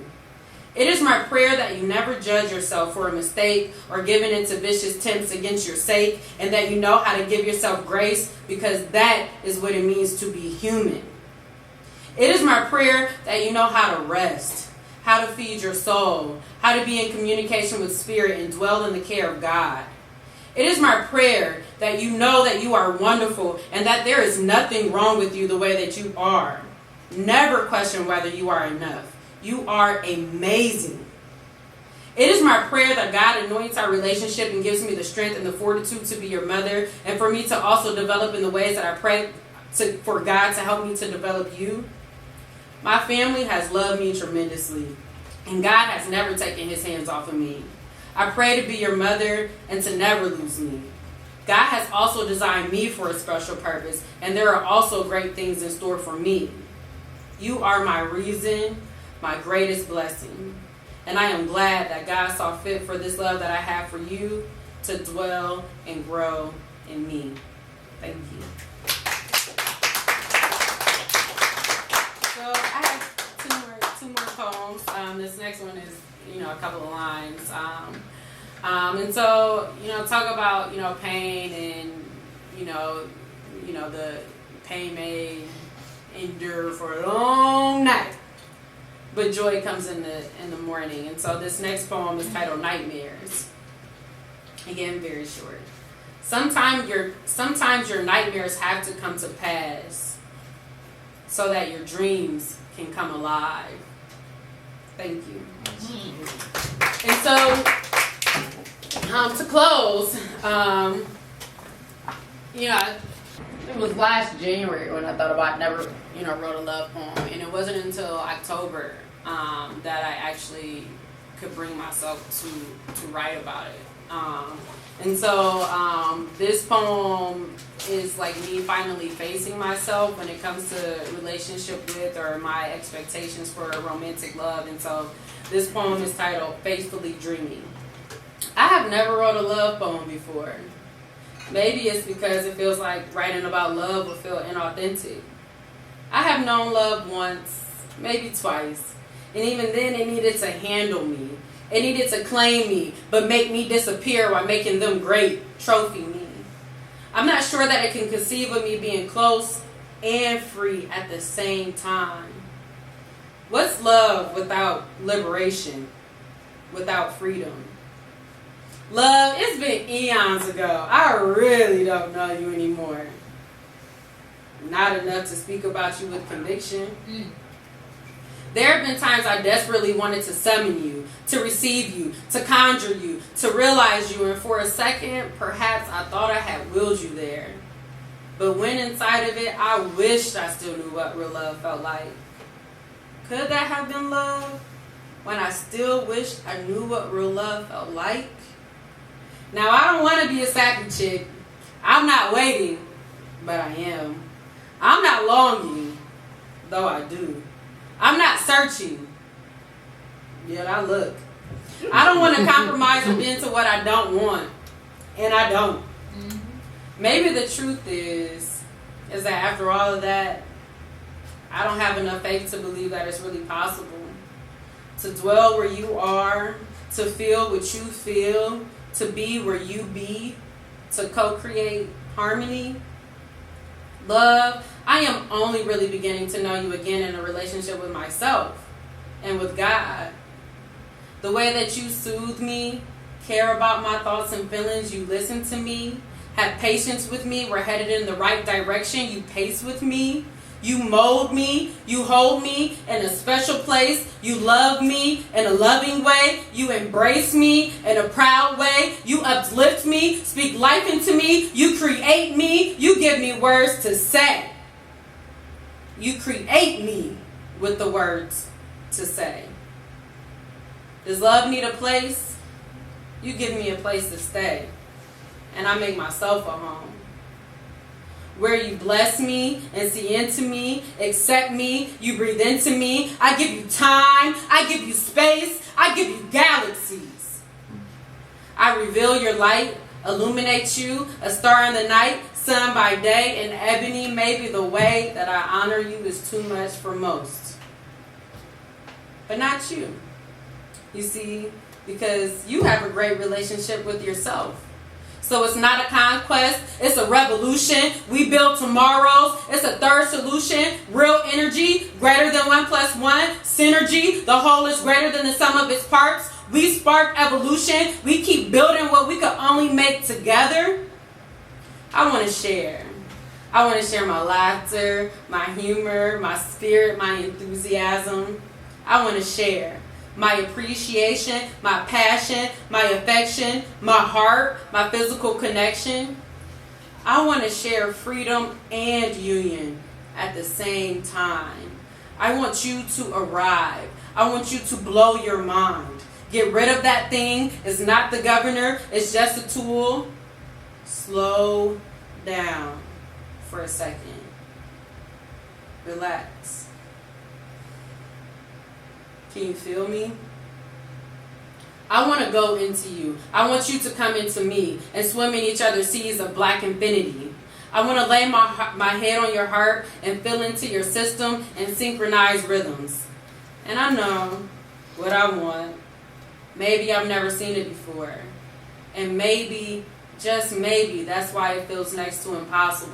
It is my prayer that you never judge yourself for a mistake or given into vicious tempts against your sake, and that you know how to give yourself grace, because that is what it means to be human. It is my prayer that you know how to rest, how to feed your soul, how to be in communication with spirit and dwell in the care of God. It is my prayer that you know that you are wonderful and that there is nothing wrong with you the way that you are. Never question whether you are enough. You are amazing. It is my prayer that God anoints our relationship and gives me the strength and the fortitude to be your mother, and for me to also develop in the ways that I pray for God to help me to develop you. My family has loved me tremendously, and God has never taken his hands off of me. I pray to be your mother and to never lose me. God has also designed me for a special purpose, and there are also great things in store for me. You are my reason, my greatest blessing. And I am glad that God saw fit for this love that I have for you to dwell and grow in me. Thank you. So I have a couple of lines. And so, talk about, pain and, the pain may endure for a long night, but joy comes in the morning. And so this next poem is titled Nightmares. Again, very short. Sometimes your nightmares have to come to pass so that your dreams can come alive. Thank you. And so, to close, it was last January when I thought about never, wrote a love poem, and it wasn't until October that I actually could bring myself to write about it. And so this poem is like me finally facing myself when it comes to relationship with or my expectations for a romantic love. And so this poem is titled Faithfully Dreaming. I have never wrote a love poem before. Maybe it's because it feels like writing about love will feel inauthentic. I have known love once, maybe twice, and even then it needed to handle me. It needed to claim me, but make me disappear while making them great, trophy me. I'm not sure that it can conceive of me being close and free at the same time. What's love without liberation, without freedom? Love, it's been eons ago. I really don't know you anymore. Not enough to speak about you with conviction. There have been times I desperately wanted to summon you, to receive you, to conjure you, to realize you, and for a second, perhaps I thought I had willed you there. But when inside of it, I wished I still knew what real love felt like. Could that have been love? When I still wished I knew what real love felt like? Now, I don't want to be a sappy chick. I'm not waiting, but I am. I'm not longing, though I do. I'm not searching, yet I look. I don't want to compromise or bend to what I don't want, and I don't. Maybe the truth is that after all of that, I don't have enough faith to believe that it's really possible. To dwell where you are, to feel what you feel, to be where you be, to co-create harmony. Love, I am only really beginning to know you again in a relationship with myself and with God. The way that you soothe me, care about my thoughts and feelings, you listen to me, have patience with me, we're headed in the right direction, you pace with me, you mold me, you hold me in a special place, you love me in a loving way, you embrace me in a proud way, you uplift me, speak life into me, you create me, you give me words to say. You create me with the words to say. Does love need a place? You give me a place to stay, and I make myself a home. Where you bless me and see into me, accept me, you breathe into me. I give you time, I give you space, I give you galaxies. I reveal your light, illuminate you, a star in the night, sun by day, and ebony. Maybe the way that I honor you is too much for most. But not you. You see, because you have a great relationship with yourself. So it's not a conquest, it's a revolution. We build tomorrows. It's a third solution. Real energy, greater than 1 + 1. Synergy, the whole is greater than the sum of its parts. We spark evolution. We keep building what we could only make together. I want to share. I want to share my laughter, my humor, my spirit, my enthusiasm. I want to share my appreciation, my passion, my affection, my heart, my physical connection. I want to share freedom and union at the same time. I want you to arrive. I want you to blow your mind. Get rid of that thing. It's not the governor. It's just a tool. Slow down for a second. Relax. Can you feel me? I want to go into you. I want you to come into me and swim in each other's seas of black infinity. I want to lay my head on your heart and feel into your system and synchronize rhythms. And I know what I want Maybe I've never seen it before. And maybe, just maybe, that's why it feels next to impossible.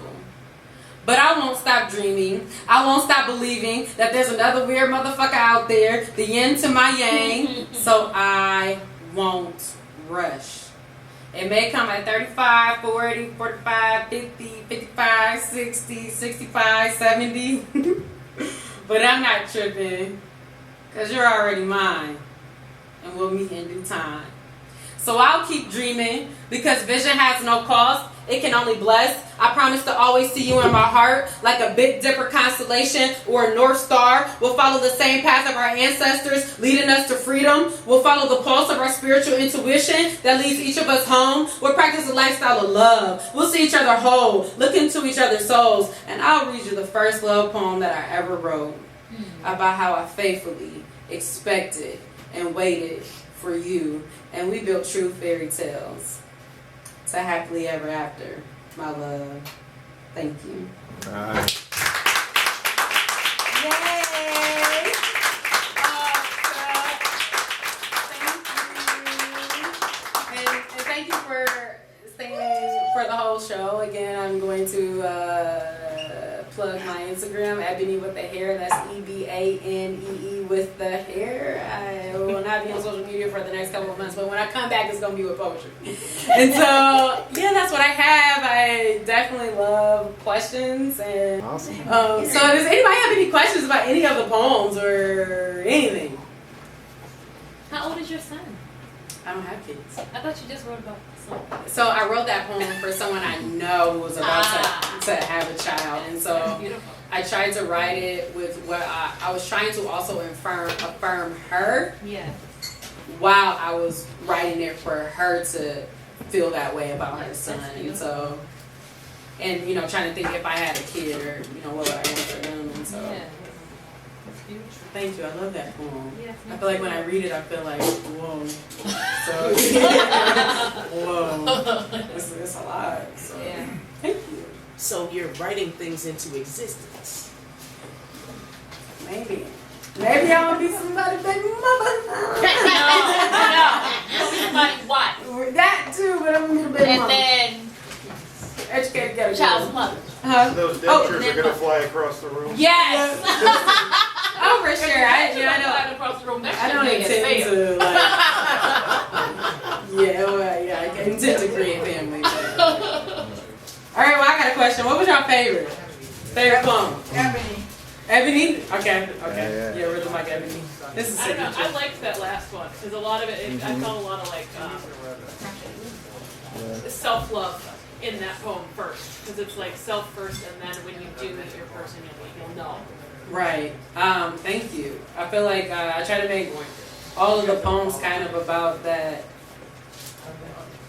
But I won't stop dreaming. I won't stop believing that there's another weird motherfucker out there, the yin to my yang. So I won't rush. It may come at 35, 40, 45, 50, 55, 60, 65, 70. But I'm not tripping. Because you're already mine. And we'll meet in due time. So I'll keep dreaming because vision has no cost. It can only bless. I promise to always see you in my heart like a Big Dipper constellation or a North Star. We'll follow the same path of our ancestors, leading us to freedom. We'll follow the pulse of our spiritual intuition that leads each of us home. We'll practice a lifestyle of love. We'll see each other whole, look into each other's souls. And I'll read you the first love poem that I ever wrote about how I faithfully expected and waited for you. And we built true fairy tales. To happily ever after, my love. Thank you. All right. Yay! Thank you. And thank you for staying for the whole show. Again, I'm going to plug my Instagram, Ebony with the hair. That's EBANEE with the hair. I will not be on social media for the next couple of months, but when I come back, it's going to be with poetry. And so, yeah, that's what I have. I definitely love questions. And Awesome. so does anybody have any questions about any of the poems or anything? How old is your son? I don't have kids. I thought you just wrote about son. So I wrote that poem for someone I know who was about to have a child. And so Beautiful. I tried to write it with what I was trying to also affirm her Yeah. while I was writing it for her to feel that way about her son. And so, and you know, trying to think if I had a kid or, you know, what would I answer them. And so, Yeah. That's beautiful. thank you. I love that poem. Yes, I feel like when I read it, I feel like, whoa. So, whoa. It's a lot. So, Yeah. thank you. So you're writing things into existence. Maybe. Maybe I want to be somebody's baby mama. No. Somebody's wife. That too, but I'm going to be a baby And mama. then Educated, got child's mother. Huh? Those Oh, dentures are gonna fly across the room. Yes. Oh, for sure. I know. Across the room. That I don't shouldn't be intend fair. to, like, I intend to create family. But. All right, well, I got a question. What was your favorite poem? Ebony. Ebony? Okay. Yeah. Yeah, rhythm like Ebony. This is I don't know. I signature. liked that last one because a lot of it, I felt a lot of like self-love in that poem first because it's like self first, and then when you do meet your person, you'll know. Right. Thank you. I feel like I try to make all of the poems kind of about that,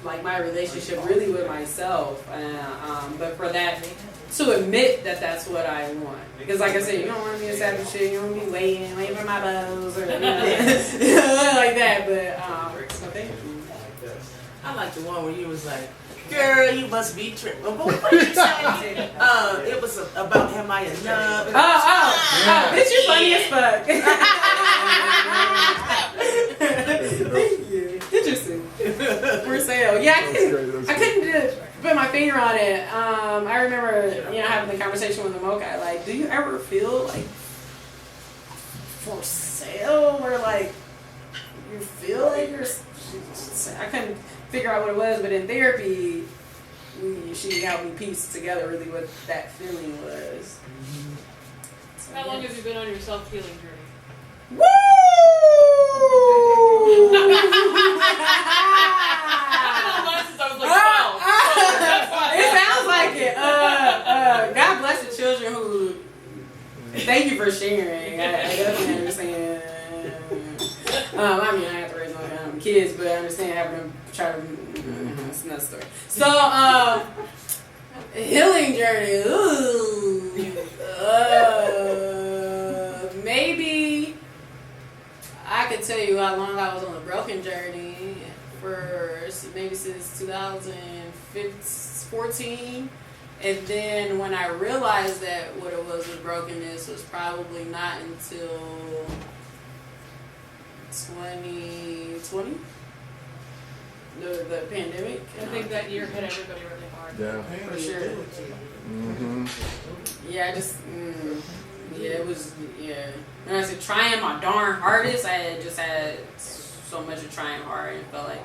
like my relationship really with myself. But for that, to admit that that's what I want. Because like I said, you don't want to be a savage shit. You don't want to be waiting for my bows or like that. But so thank you. I like the one where you was like, girl, you must be tripping. What did you say? It was about am I enough? Oh, bitch, you funny as fuck. Thank you. Interesting. For sale. Yeah, I couldn't put my finger on it. I remember, having the conversation with the Mocha, like, do you ever feel like for sale or like you feel like you're, I couldn't figure out what it was, but in therapy, she helped me piece together really what that feeling was. So, How long have you been on your self-healing journey? Woo! It sounds like it. God bless the children who. Thank you for sharing. I definitely understand. I mean, I have to raise my kids, but I understand having them try to. It's another story. So, healing journey. Ooh. Maybe I could tell you how long I was on the broken journey for maybe since 2014. And then when I realized that what it was with brokenness was probably not until 2020. The pandemic. I think that year hit everybody really hard. Yeah. For sure. Yeah, it was, And I said trying my darn hardest. I had just had so much of trying hard and felt like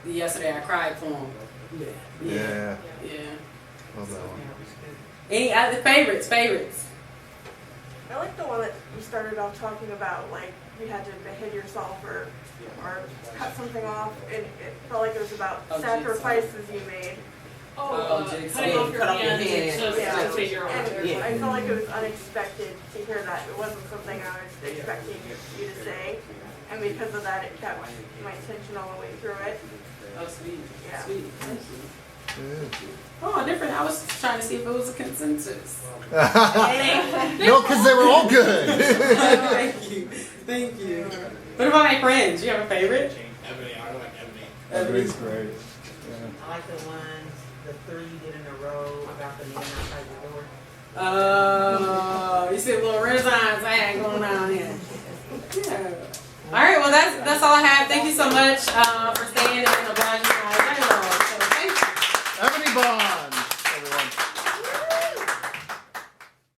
yesterday I cried for him. Yeah. Love that one. Any other favorites? I like the one that you started off talking about, like you had to behead yourself or cut something off, and it felt like it was about sacrifices you made. Jigsaw. Cutting off your Cut off your hands hand. so Yeah. to take your own. And I felt like it was unexpected to hear that. It wasn't something I was expecting you to say, and because of that, it kept my attention all the way through it. Oh, sweet. Yeah. Sweet. Thank you. Oh, different. I was trying to see if it was a consensus. No, because they were all good. Thank you. What about my friends? Do you have a favorite? Ebony, I like Ebony. Ebony's great. I like the ones, the 3 you did in a row about the man outside the door. Oh, you see a little renaissance I had going on here. Yeah. All right, well that's all I have. Thank you so much for staying.